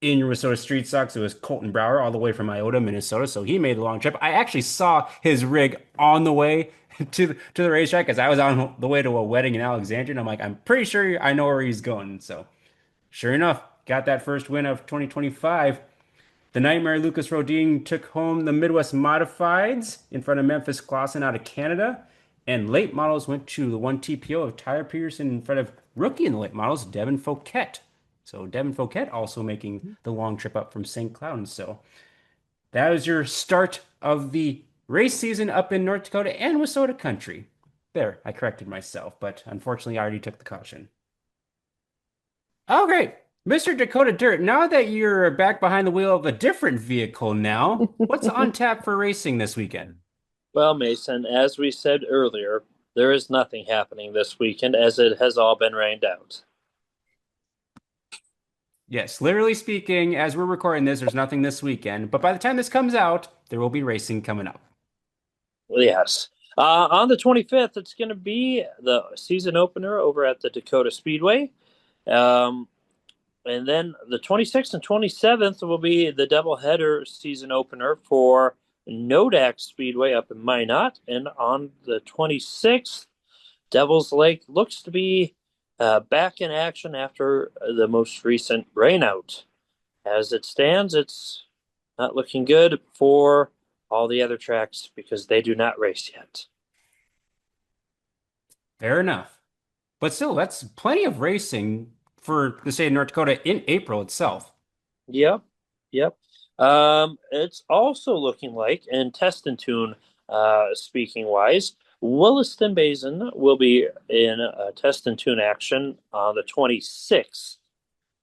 In your Minnesota Street Stocks, it was Colton Brower all the way from Iota, Minnesota. So he made the long trip. I actually saw his rig on the way to the racetrack because I was on the way to a wedding in Alexandria, and I'm like, I'm pretty sure I know where he's going. So sure enough, got that first win of 2025. The Nightmare Lucas Rodin took home the Midwest Modifieds in front of Memphis Clausen out of Canada. And late models went to the 1TPO of Tyler Peterson in front of rookie in the late models, Devin Fouquet. So Devin Fouquet also making the long trip up from St. Cloud. And so that was your start of the race season up in North Dakota and Wissota country. There, I corrected myself, but unfortunately I already took the caution. Oh, great. Mr. Dakota Dirt, now that you're back behind the wheel of a different vehicle now, what's on tap for racing this weekend? Well, Mason, as we said earlier, there is nothing happening this weekend as it has all been rained out. Yes, literally speaking, as we're recording this, there's nothing this weekend, but by the time this comes out, there will be racing coming up. Yes. On the 25th, it's going to be the season opener over at the Dakota Speedway. And then the 26th and 27th will be the doubleheader season opener for Nodak Speedway up in Minot. And on the 26th, Devil's Lake looks to be back in action after the most recent rainout. As it stands, it's not looking good for all the other tracks because they do not race yet. Fair enough. But still, that's plenty of racing for the state of North Dakota in April itself. Yep. It's also looking like, in test and tune, speaking wise, Williston Basin will be in test and tune action on the 26th.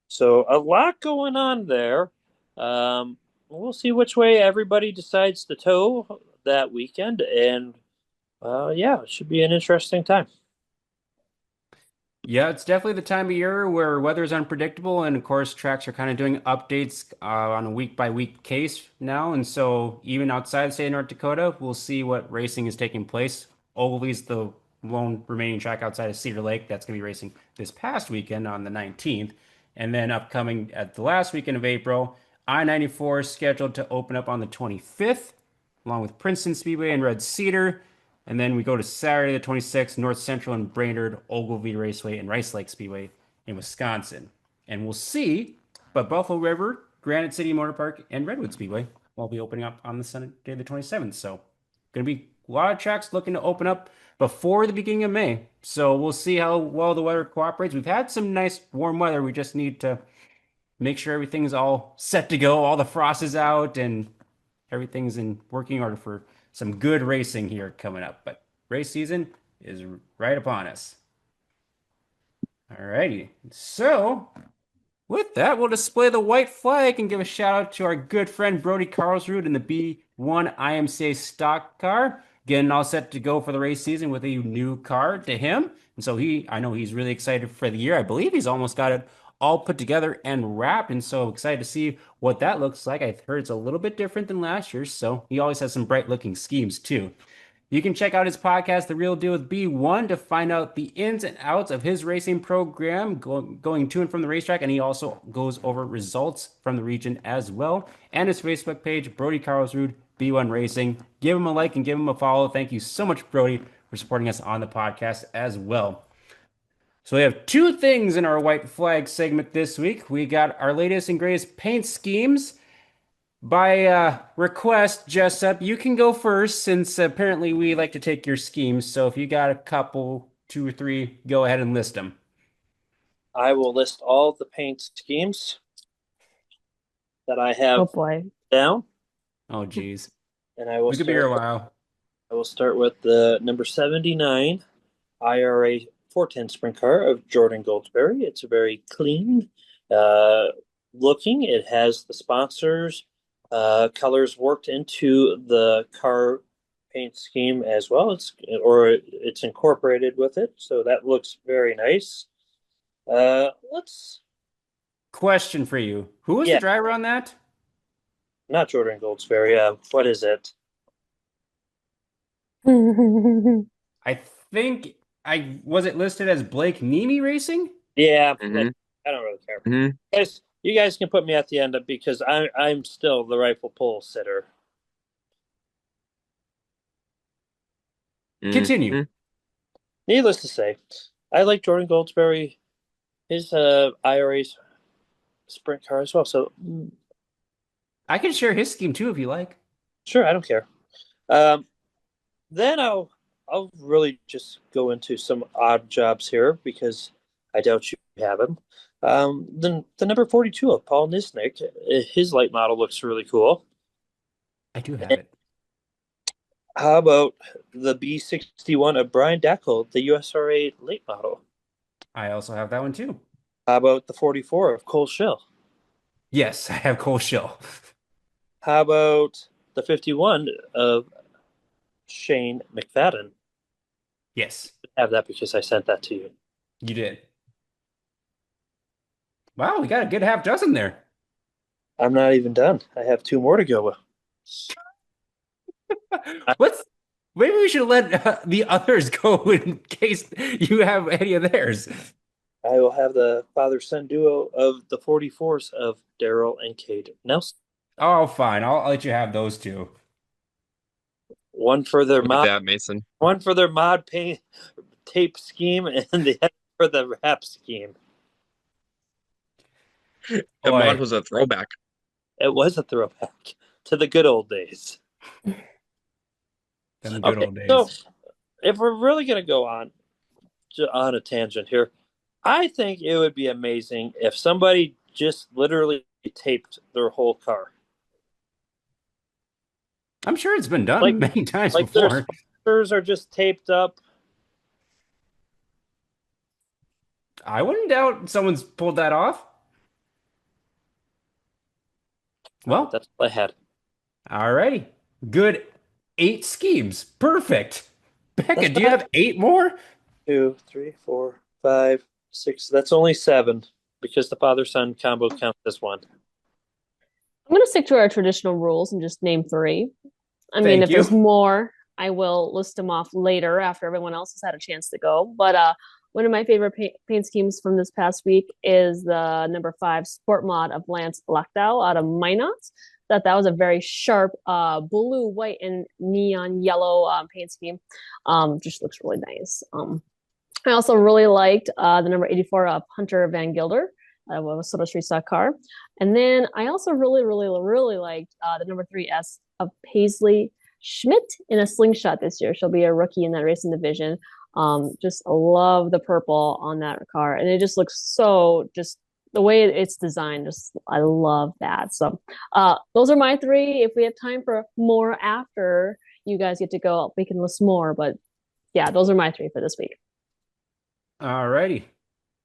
So a lot going on there. We'll see which way everybody decides to tow that weekend. And yeah, it should be an interesting time. Yeah, it's definitely the time of year where weather is unpredictable, and of course, tracks are kind of doing updates on a week by week case now. And so, even outside the state of North Dakota, we'll see what racing is taking place. Ogilvy's the lone remaining track outside of Cedar Lake that's going to be racing this past weekend on the 19th. And then, upcoming at the last weekend of April, I-94 is scheduled to open up on the 25th, along with Princeton Speedway and Red Cedar. And then we go to Saturday the 26th, North Central and Brainerd, Ogilvy Raceway, and Rice Lake Speedway in Wisconsin. And we'll see, but Buffalo River, Granite City Motor Park, and Redwood Speedway will be opening up on the Sunday the 27th. So going to be a lot of tracks looking to open up before the beginning of May. So we'll see how well the weather cooperates. We've had some nice warm weather. We just need to make sure everything's all set to go. All the frost is out and everything's in working order for some good racing here coming up, but race season is right upon us. Alrighty, so with that, we'll display the white flag and give a shout out to our good friend Brody Carlsrud in the B1 IMCA stock car, getting all set to go for the race season with a new car to him. And so I know he's really excited for the year. I believe he's almost got it all put together and wrapped, and so excited to see what that looks like. I've heard it's a little bit different than last year's, so he always has some bright looking schemes too. You can check out his podcast, The Real Deal with B1, to find out the ins and outs of his racing program, going to and from the racetrack, and he also goes over results from the region as well. And his Facebook page, Brody Carlsrud, B1 Racing. Give him a like and give him a follow. Thank you so much, Brody, for supporting us on the podcast as well. So we have two things in our white flag segment this week. We got our latest and greatest paint schemes. By request, Jessup, you can go first since apparently we like to take your schemes. So if you got a couple, two or three, go ahead and list them. I will list all the paint schemes that I have Oh boy. down. Oh, geez. And I will We could be here a while. I will start with the number 79 IRA 410 sprint car of Jordan Goldsberry. It's very clean looking. It has the sponsors colors worked into the car paint scheme as well. It's incorporated with it, so that looks very nice. Question for you. Who was the driver on that? Not Jordan Goldsberry. What is it? I think I was it listed as Blake Nemi Racing? Yeah, Mm-hmm. I don't really care. Mm-hmm. Guys, you guys can put me at the end because I'm still the rightful pole sitter. Continue. Mm-hmm. Needless to say, I like Jordan Goldsberry, his IRA's sprint car as well. So I can share his scheme too if you like. sure, I don't care. Um, then I'll really just go into some odd jobs here because I doubt you have him. Then the number 42 of Paul Nisnik, his light model looks really cool. I do have it. How about the B61 of Brian Dackel, the USRA late model? I also have that one too. How about the 44 of Cole Schill? Yes, I have Cole Schill. How about the 51 of Shane McFadden? Yes, I have that because I sent that to you. you did. Wow, we got a good half dozen there. I'm not even done. I have two more to go. Let's maybe we should let the others go in case you have any of theirs. I will have the father-son duo of the 44s of Daryl and Cade Nelson. Oh, fine. I'll let you have those two. One for their Look at mod, that, Mason. one for their mod paint tape scheme, and the other for the wrap scheme. That Boy. mod was a throwback. It was a throwback to the good old days. Them good Okay, old days. so if we're really going to go on a tangent here, I think it would be amazing if somebody just literally taped their whole car. I'm sure it's been done Like- many times Like their before. sponsors are just taped up. I wouldn't doubt someone's pulled that off. Well, That's all I had. alrighty. Good 8 schemes. Perfect. Becca, That's do you have 8 more? 2, 3, 4, 5, 6. That's only 7 because the father-son combo counts as one. I'm going to stick to our traditional rules and just name 3. I mean, Thank if you. there's more, I will list them off later after everyone else has had a chance to go. But one of my favorite paint schemes from this past week is the number 5 Sport Mod of Lance Lachdow out of Minot. That was a very sharp blue, white, and neon yellow paint scheme. Just looks really nice. I also really liked the number 84 of Hunter Van Gilder. Was sort of street stock car. And then I also really liked the number 3S of Paisley Schmidt in a slingshot this year. She'll be a rookie in that racing division. Just love the purple on that car. And it just looks so, just the way it's designed, just I love that. So those are my 3. If we have time for more after you guys get to go, we can list more. But yeah, those are my 3 for this week. Alrighty.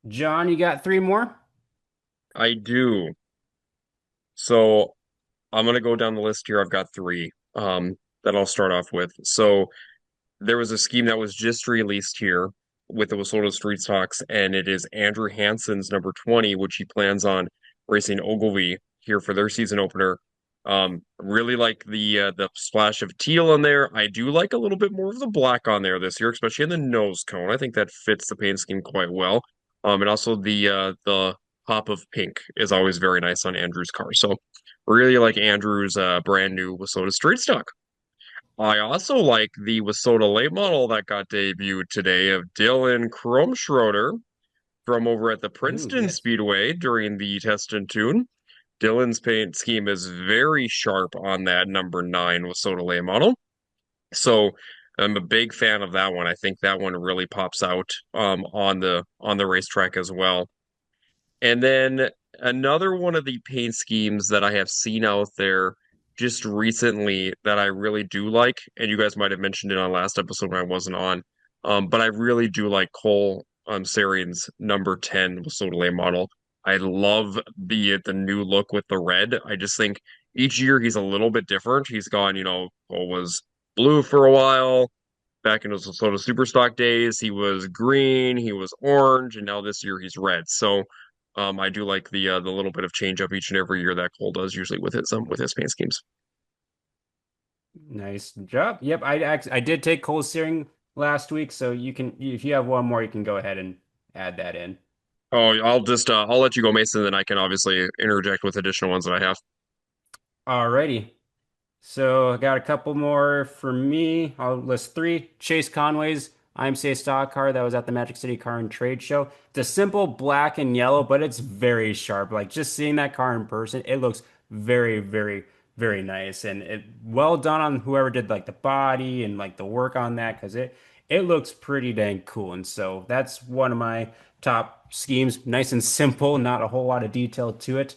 John, you got 3 more? I do. So I'm gonna go down the list here. I've got 3 that I'll start off with. So there was a scheme that was just released here with the Wissota Street Stocks, and it is Andrew Hansen's number 20, which he plans on racing Ogilvy here for their season opener. Really like the splash of teal on there. I do like a little bit more of the black on there this year, especially in the nose cone. I think that fits the paint scheme quite well. And also the pop of pink is always very nice on Andrew's car. So really like Andrew's brand new Wissota Street Stock. I also like the Wissota late model that got debuted today of Dylan Kromschroeder from over at the Princeton yes. Speedway during the test and tune. Dylan's paint scheme is very sharp on that number 9 Wissota late model. So I'm a big fan of that one. I think that one really pops out on the racetrack as well. And then another one of the paint schemes that I have seen out there just recently that I really do like, and you guys might have mentioned it on last episode when I wasn't on, but I really do like Cole Sarian's number 10 Wissota model. I love the new look with the red. I just think each year he's a little bit different. He's gone, Cole was blue for a while. Back in his Wissota Superstock days, he was green, he was orange, and now this year he's red. So I do like the little bit of change up each and every year that Cole does, usually with his paint schemes. Nice job. Yep, I did take Cole Searing last week, so you can, if you have one more, you can go ahead and add that in. Oh, I'll let you go, Mason, then I can obviously interject with additional ones that I have. Alrighty. So I got a couple more for me. I'll list three. Chase Conway's IMCA stock car that was at the Magic City Car and Trade Show. It's a simple black and yellow, but it's very sharp. Like just seeing that car in person, it looks very, very, very nice. And it well done on whoever did like the body and like the work on that because it looks pretty dang cool. And so that's one of my top schemes. Nice and simple, not a whole lot of detail to it.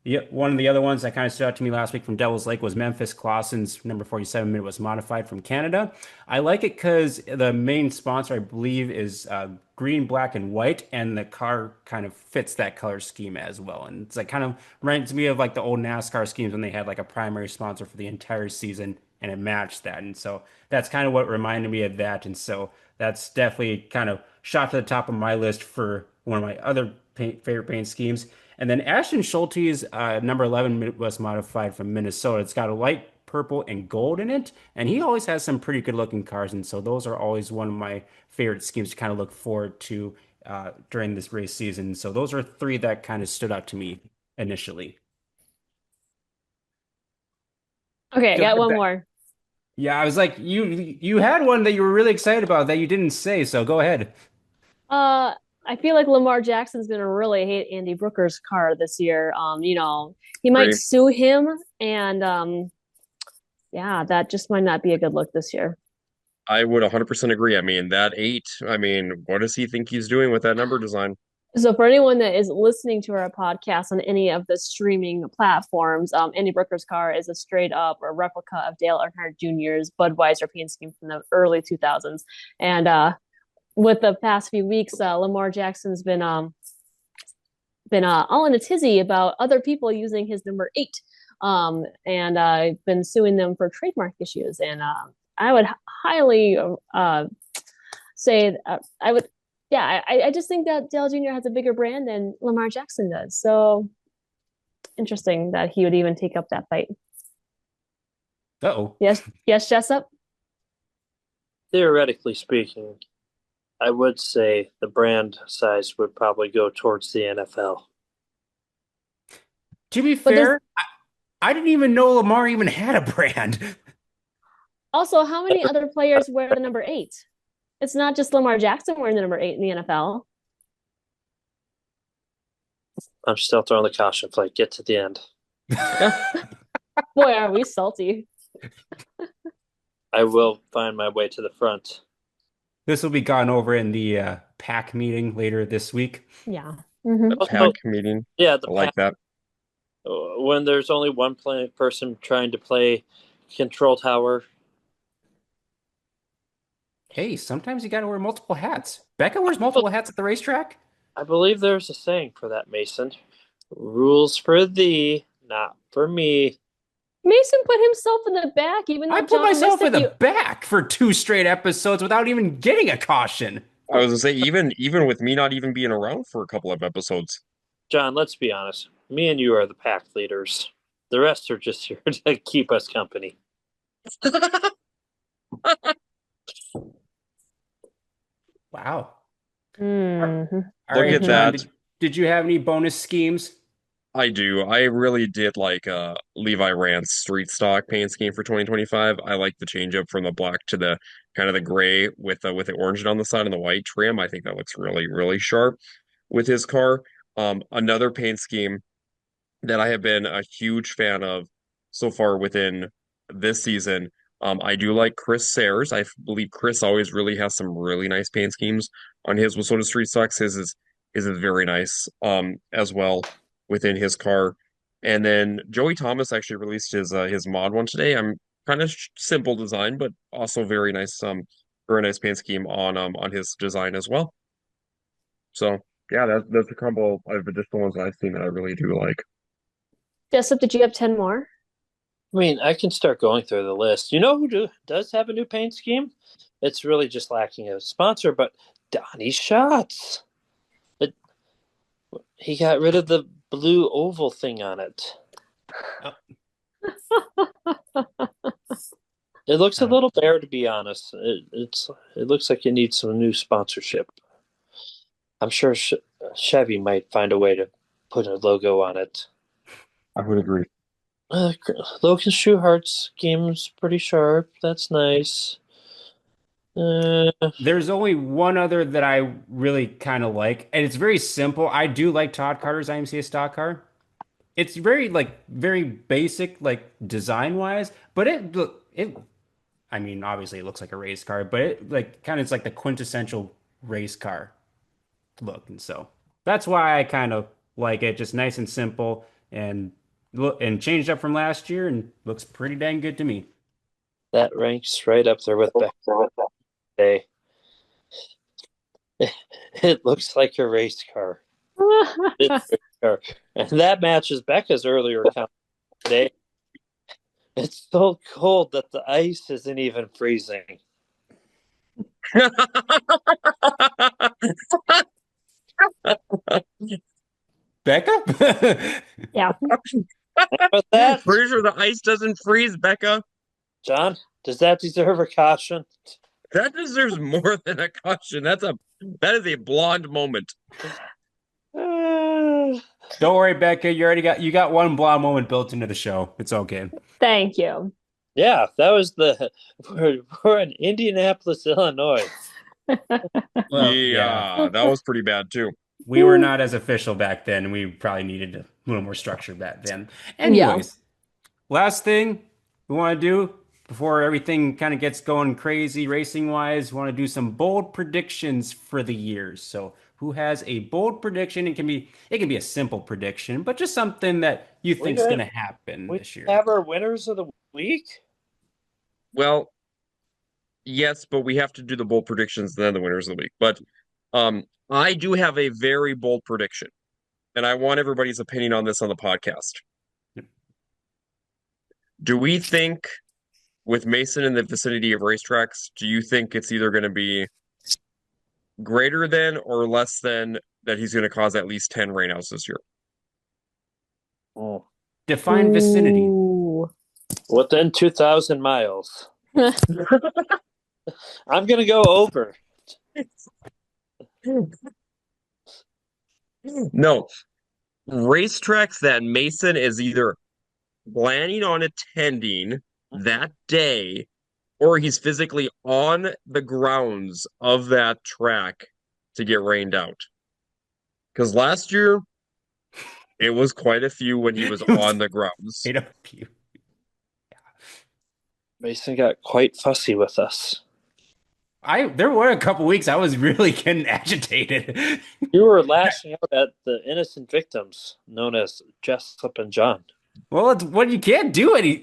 Yeah, one of the other ones that kind of stood out to me last week from Devil's Lake was Memphis Clausen's number 47 minute was modified from Canada. I like it because the main sponsor, I believe, is green, black, and white, and the car kind of fits that color scheme as well. And it's like kind of reminds me of like the old NASCAR schemes when they had like a primary sponsor for the entire season and it matched that. And so that's kind of what reminded me of that. And so that's definitely kind of shot to the top of my list for one of my other favorite paint schemes. And then Ashton Schulte's number 11 was modified from Minnesota. It's got a light purple and gold in it, and he always has some pretty good looking cars. And so those are always one of my favorite schemes to kind of look forward to during this race season. So those are three that kind of stood out to me initially. Okay, I Go got ahead, one Beck. more. Yeah, I was like, you had one that you were really excited about that you didn't say, so go ahead. Uh, I feel like Lamar Jackson's gonna really hate Andy Brooker's car this year. He might Agree. sue him, and yeah, that just might not be a good look this year. I would 100% agree. I mean, that eight, I mean, what does he think he's doing with that number design? So for anyone that is listening to our podcast on any of the streaming platforms, Andy Brooker's car is a straight up or replica of Dale Earnhardt Jr.'s Budweiser paint scheme from the early 2000s. And with the past few weeks, Lamar Jackson's been all in a tizzy about other people using his number 8, and I've been suing them for trademark issues. And I would highly say I would, yeah, I just think that Dale Jr. has a bigger brand than Lamar Jackson does. So interesting that he would even take up that fight. Uh-oh. Yes, yes, Jessup. Theoretically speaking, I would say the brand size would probably go towards the NFL. To be But there's fair, I didn't even know Lamar even had a brand. also how many other players wear the number 8? It's not just Lamar Jackson wearing the number 8 in the NFL. I'm still throwing the caution flag. Get to the end. Boy, are we salty. I will find my way to the front. This will be gone over in the pack meeting later this week. Yeah. Mhm. Also, Pack meeting. yeah, the I like that. when there's only one person trying to play control tower. Hey, sometimes you got to wear multiple hats. Becca wears multiple hats at the racetrack. I believe there's a saying for that, Mason. Rules for thee, not for me. Mason put himself in the back, even though I put John myself missed in a the few. back for 2 straight episodes without even getting a caution. I was gonna say, even with me not even being around for a couple of episodes. John, let's be honest. Me and you are the pack leaders. The rest are just here to keep us company. Wow. Mhm. All Look right, at John, that. did you have any bonus schemes? I do. I really did like Levi Rand's street stock paint scheme for 2025. I like the change up from the black to the kind of the gray with the orange on the side and the white trim. I think that looks really, really sharp with his car. Another paint scheme that I have been a huge fan of so far within this season. I do like Chris Sayers. I believe Chris always really has some really nice paint schemes on his Wasota Street Stocks. His is very nice as well within his car. And then Joey Thomas actually released his mod one today. I'm kind of simple design, but also very nice paint scheme on his design as well. So yeah, that's a couple of additional ones that I've seen that I really do like. Jessup, did you have 10 more? I mean, I can start going through the list. You know who does have a new paint scheme? It's really just lacking a sponsor, but Donnie Schatz. He got rid of the blue oval thing on it. It looks a little bare, to be honest. It looks like it needs some new sponsorship. I'm sure Chevy might find a way to put a logo on it. I would agree. Logan Schuhart's game's pretty sharp. That's nice. There's only one other that I really kind of like, and it's very simple. I do like Todd Carter's IMCA stock car. It's very basic, like design wise, but it. I mean, obviously it looks like a race car, but it like kind of it's like the quintessential race car look, and so that's why I kind of like it. Just nice and simple, and look and changed up from last year, and looks pretty dang good to me. That ranks right up there with Becca. It looks like a race car. And that matches Becca's earlier comment today. It's so cold that the ice isn't even freezing. Becca? Yeah. But that, Pretty sure the ice doesn't freeze, Becca. John, does that deserve a caution? That deserves more than a caution. That is a blonde moment. Don't worry, Becca. You got one blonde moment built into the show. It's okay. Thank you. Yeah, that was we're in Indianapolis, Illinois. Well, yeah, that was pretty bad too. We were not as official back then. We probably needed a little more structure back then. Anyways, last thing we want to do before everything kind of gets going crazy racing wise, we want to do some bold predictions for the years. So, who has a bold prediction? It can be a simple prediction, but just something that you think is going to happen this year. We have our winners of the week. Well, yes, but we have to do the bold predictions then the winners of the week. But I do have a very bold prediction, and I want everybody's opinion on this on the podcast. Do we think with Mason in the vicinity of racetracks, do you think it's either going to be greater than or less than that he's going to cause at least 10 rainouts this year? Oh. Define vicinity. Within 2,000 miles. I'm going to go over. No. Racetracks that Mason is either planning on attending that day or he's physically on the grounds of that track to get rained out. Because last year, it was quite a few when he was on the grounds. A few. Mason got quite fussy with us. There were a couple weeks I was really getting agitated. You were lashing out at the innocent victims known as Jessup and John. Well, it's when you can't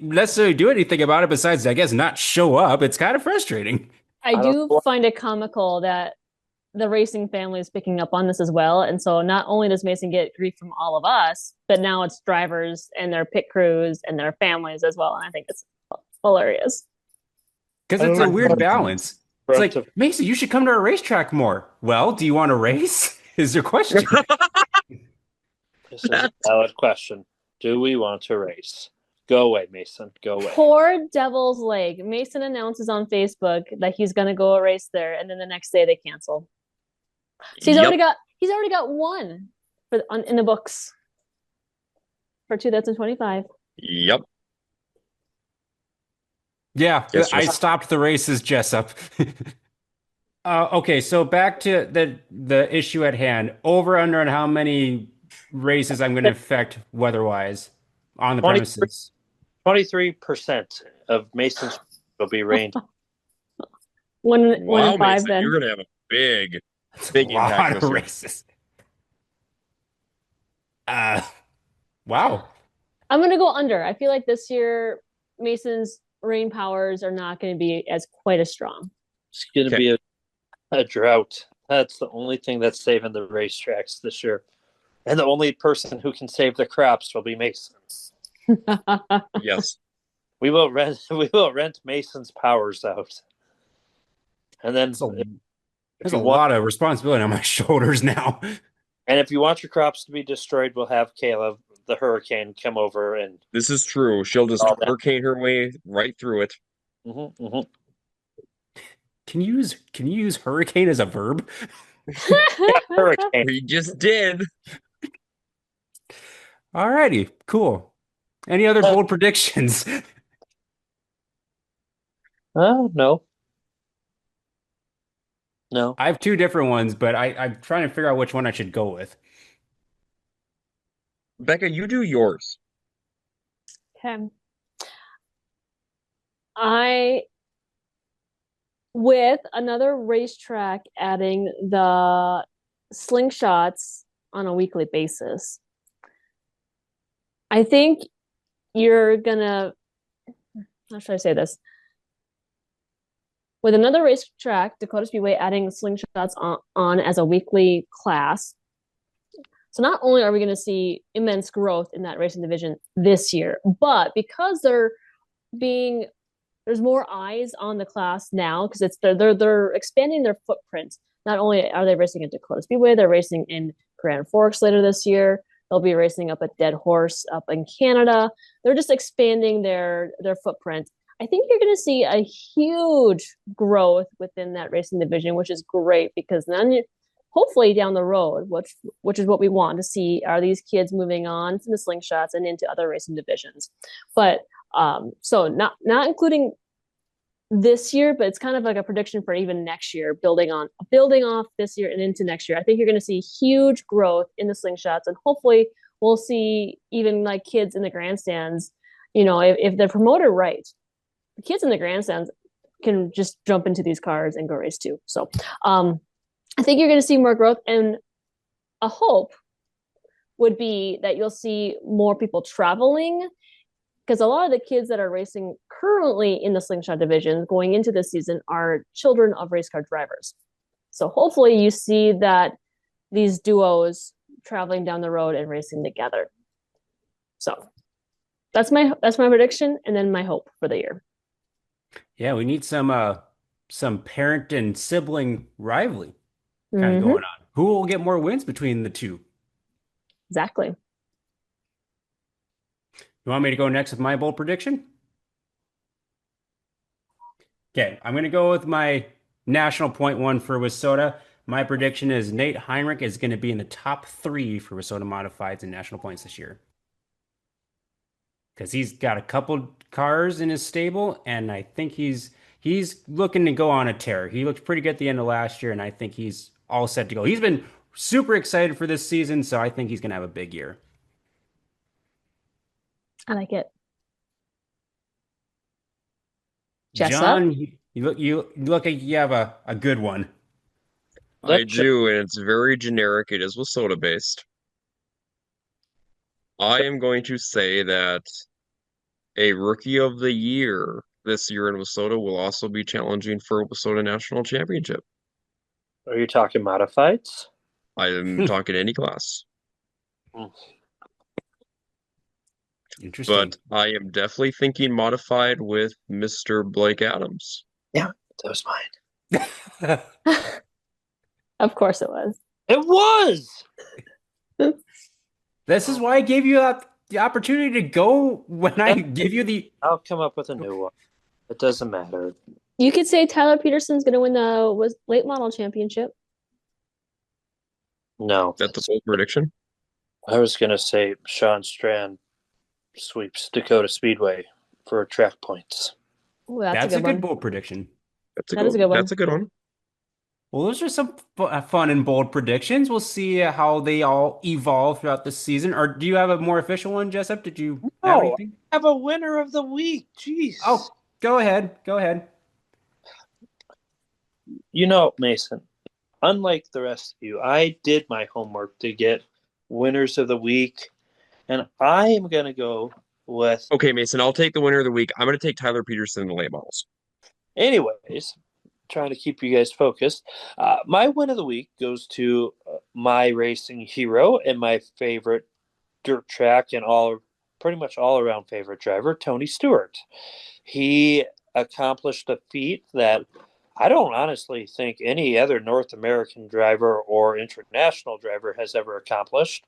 necessarily do anything about it besides, I guess, not show up. It's kind of frustrating. I do find it comical that the racing family is picking up on this as well. And so not only does Mason get grief from all of us, but now it's drivers and their pit crews and their families as well. And I think it's hilarious. Because it's a weird balance. It's like, Mason, you should come to our racetrack more. Well, do you want to race? Is your question. This is a valid question. Do we want to race? Go away, Mason. Go away. Poor Devil's Lake. Mason announces on Facebook that he's going to go a race there, and then the next day they cancel. So he's already got one in the books for 2025. Yep. Yeah, I stopped the races, Jessup. Okay, so back to the issue at hand. Over under on how many races I'm going to affect weather-wise on the premises. 23% of Mason's will be rained. One in five, Mason, then. you're going to have a big a lot impact of this year. races. Wow. I'm going to go under. I feel like this year Mason's rain powers are not going to be quite as strong. It's going to be a drought. That's the only thing that's saving the racetracks this year. And the only person who can save the crops will be Mason. Yes. We will rent Mason's powers out. And then there's a lot of responsibility on my shoulders now. And if you want your crops to be destroyed, we'll have Caleb, the hurricane, come over and This is true. She'll just hurricane her way right through it. Can you use hurricane as a verb? Hurricane. We just did. Alrighty, cool. Any other bold predictions? No. I have two different ones, but I'm trying to figure out which one I should go with. Becca, you do yours. Okay. I, with another racetrack adding the slingshots on a weekly basis, I think you're gonna, how should I say this? With another racetrack, Dakota Speedway adding slingshots on as a weekly class. So not only are we going to see immense growth in that racing division this year, but because there's more eyes on the class now because they're expanding their footprint. Not only are they racing at Dakota Speedway, they're racing in Grand Forks later this year. They'll be racing up at Dead Horse up in Canada. They're just expanding their footprint. I think you're going to see a huge growth within that racing division, which is great because then hopefully down the road, which is what we want to see, are these kids moving on from the slingshots and into other racing divisions. But so not including this year, but it's kind of like a prediction for even next year, building off this year and into next year. I think you're going to see huge growth in the slingshots, and hopefully we'll see even like kids in the grandstands. You know, if they're promoted right, the kids in the grandstands can just jump into these cars and go race too. So I think you're going to see more growth, and a hope would be that you'll see more people traveling, because a lot of the kids that are racing currently in the slingshot division going into this season are children of race car drivers. So hopefully you see that these duos traveling down the road and racing together. So that's my prediction, and then my hope for the year. Yeah, we need some parent and sibling rivalry kind of going on. Who will get more wins between the two? Exactly. You want me to go next with my bold prediction? Okay, I'm going to go with my national point one for Wissota. My prediction is Nate Heinrich is going to be in the top 3 for Wissota Modifieds in national points this year. Because he's got a couple cars in his stable, and I think he's looking to go on a tear. He looked pretty good at the end of last year, and I think he's all set to go. He's been super excited for this season, so I think he's going to have a big year. I like it. Jessup? John, you look like you have a good one. I do, and it's very generic. It is Wissota based. I am going to say that a rookie of the year this year in Wissota will also be challenging for a Wissota National Championship. Are you talking modifieds? I am talking any class. Interesting. But I am definitely thinking modified with Mr. Blake Adams. Yeah, that was mine. Of course it was. It was! This is why I gave you the opportunity to go when I give you the... I'll come up with a new one. It doesn't matter. You could say Tyler Peterson's going to win the late model championship. No. That's the bold prediction? I was going to say Sean Strand sweeps Dakota Speedway for track points. Ooh, That's a good one. bold prediction. That's a That is a good one. That's a good one. Well, those are some fun and bold predictions. We'll see how they all evolve throughout the season. Or do you have a more official one, Jessup? Did you have anything? I have a winner of the week. Jeez. Oh, go ahead. Go ahead. You know, Mason, unlike the rest of you, I did my homework to get winners of the week, and I am going to go with... Okay, Mason, I'll take the winner of the week. I'm going to take Tyler Peterson in the late models. Anyways, trying to keep you guys focused. My win of the week goes to my racing hero and my favorite dirt track and pretty much all around favorite driver, Tony Stewart. He accomplished a feat that I don't honestly think any other North American driver or international driver has ever accomplished.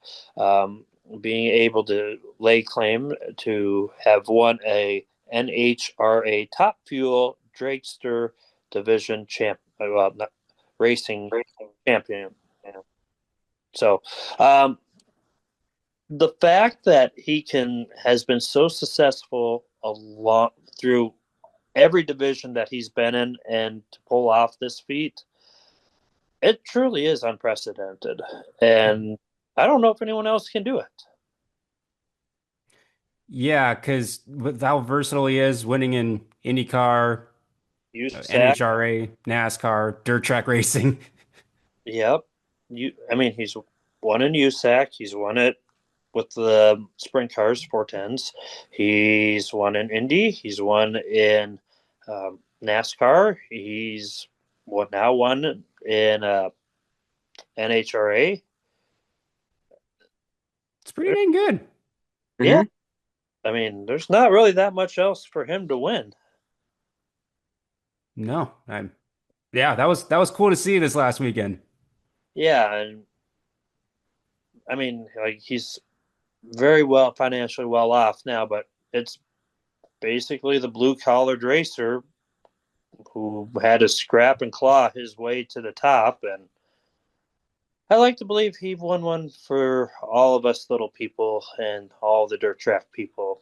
Being able to lay claim to have won a NHRA Top Fuel Dragster Division Racing Champion. So, the fact that he has been so successful through every division that he's been in, and to pull off this feat, it truly is unprecedented. And I don't know if anyone else can do it. Yeah, because with how versatile he is, winning in IndyCar, USAC, NHRA, NASCAR, dirt track racing. yep. He's won in USAC. He's won it with the sprint cars, 410s. He's won in Indy. He's won in NASCAR. He's won in NHRA. It's pretty dang good. Yeah. There's not really that much else for him to win. No, yeah, that was cool to see this last weekend. Yeah, and he's very financially well off now, but it's basically the blue-collared racer who had to scrap and claw his way to the top, and I like to believe he won one for all of us little people and all the dirt track people.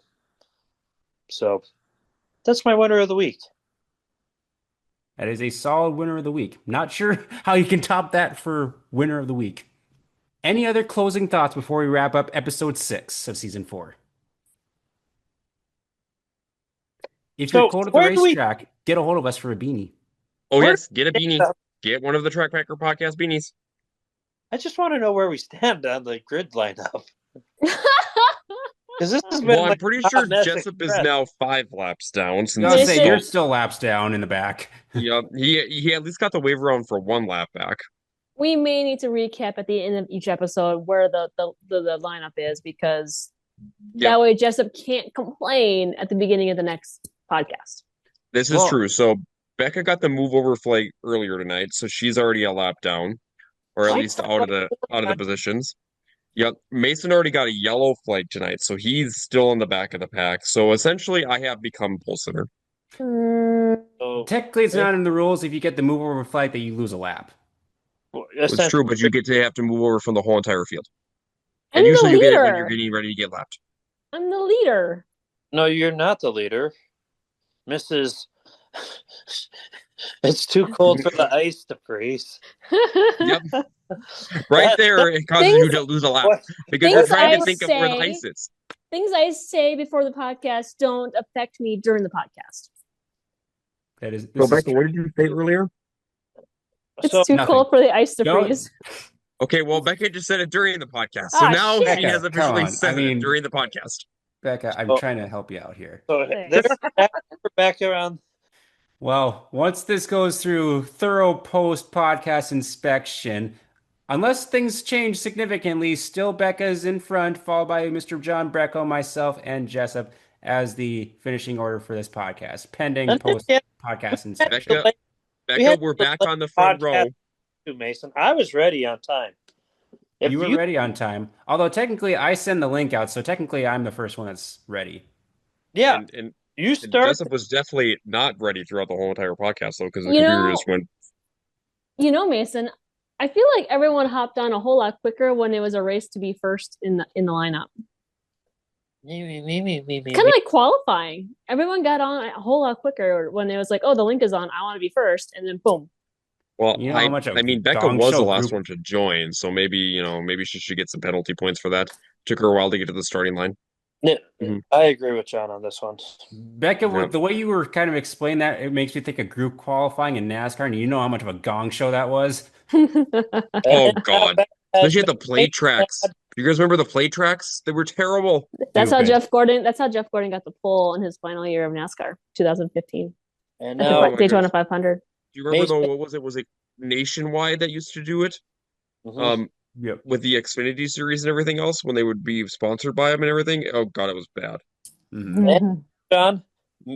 So that's my winner of the week. That is a solid winner of the week. Not sure how you can top that for winner of the week. Any other closing thoughts before we wrap up episode 6 of season 4? If you're cold at the racetrack, get a hold of us for a beanie. Oh, yes, get a beanie. Get one of the Track Packer podcast beanies. I just want to know where we stand on the grid lineup. Because this has been Well, I'm pretty sure Jessup is now 5 laps down. I was say you're still laps down in the back. Yep, he at least got the wave around for 1 lap back. We may need to recap at the end of each episode where the lineup is, because that way Jessup can't complain at the beginning of the next podcast. This is true. So Becca got the move over flag earlier tonight, so she's already a lap down, or at least out of the positions. Yep, Mason already got a yellow flag tonight, so he's still in the back of the pack. So essentially, I have become pole sitter. Technically, it's not in the rules. If you get the move over flag, that you lose a lap. It's true, but you get to have to move over from the whole entire field. I'm and usually you leader. get it when you're getting ready to get lapped. I'm the leader. No, you're not the leader. Mrs. It's too cold for the ice to freeze. Yep. Right there, it causes you to lose a lap. Because you're trying to think of where the ice is. Things I say before the podcast don't affect me during the podcast. Rebecca, what did you say earlier? It's too cold for the ice to freeze. Okay, well, Becca just said it during the podcast. So now she has officially said it during the podcast. Becca, I'm trying to help you out here. So this Rebecca around. Well, once this goes through thorough post-podcast inspection, unless things change significantly, still Becca is in front, followed by Mr. John Brecco, myself, and Jessup as the finishing order for this podcast, pending post-podcast inspection. Becca, we're back on the front row. Mason, I was ready on time. You were ready on time. Although technically I send the link out, so technically I'm the first one that's ready. Yeah. And Jessup was definitely not ready throughout the whole entire podcast, though, because the computer just went. Mason, I feel like everyone hopped on a whole lot quicker when it was a race to be first in the lineup. Kind of like qualifying. Everyone got on a whole lot quicker when it was like, oh, the link is on. I want to be first, and then boom. Well, Becca was the last one to join, so maybe she should get some penalty points for that. Took her a while to get to the starting line. Yeah, I agree with John on this one. Becca, the way you were kind of explaining that, it makes me think of group qualifying in NASCAR, and you know how much of a gong show that was. Oh God! Especially at the plate tracks. You guys remember the plate tracks? They were terrible. That's how Jeff Gordon got the pole in his final year of NASCAR, 2015. And Daytona 500. Do you remember what was it? Was it Nationwide that used to do it? With the Xfinity series and everything else, when they would be sponsored by them and everything. Oh God, it was bad. John,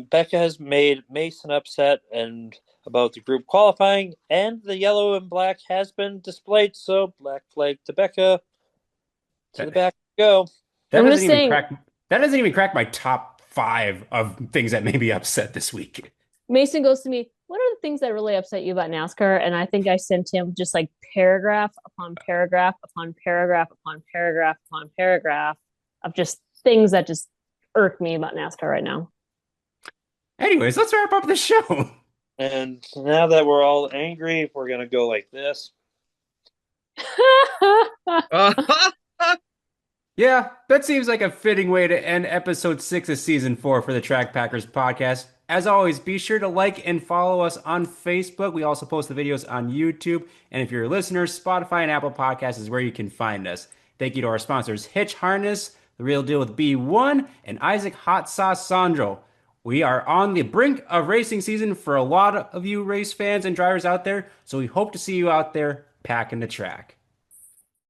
Becca has made Mason upset and about the group qualifying, and the yellow and black has been displayed. So black flag to Becca. To the back we go. That doesn't even crack my top 5 of things that made me upset this week. Mason goes to me, what are the things that really upset you about NASCAR? And I think I sent him just like paragraph upon paragraph upon paragraph upon paragraph upon paragraph of just things that just irk me about NASCAR right now. Anyways, let's wrap up the show. And now that we're all angry, we're going to go like this. Yeah, that seems like a fitting way to end episode 6 of season 4 for the Track Packers podcast. As always, be sure to like and follow us on Facebook. We also post the videos on YouTube. And if you're a listener, Spotify and Apple Podcasts is where you can find us. Thank you to our sponsors, Hitch Harness, The Real Deal with B1, and Isaac Hot Sauce Sondrol. We are on the brink of racing season for a lot of you race fans and drivers out there, so we hope to see you out there packing the track.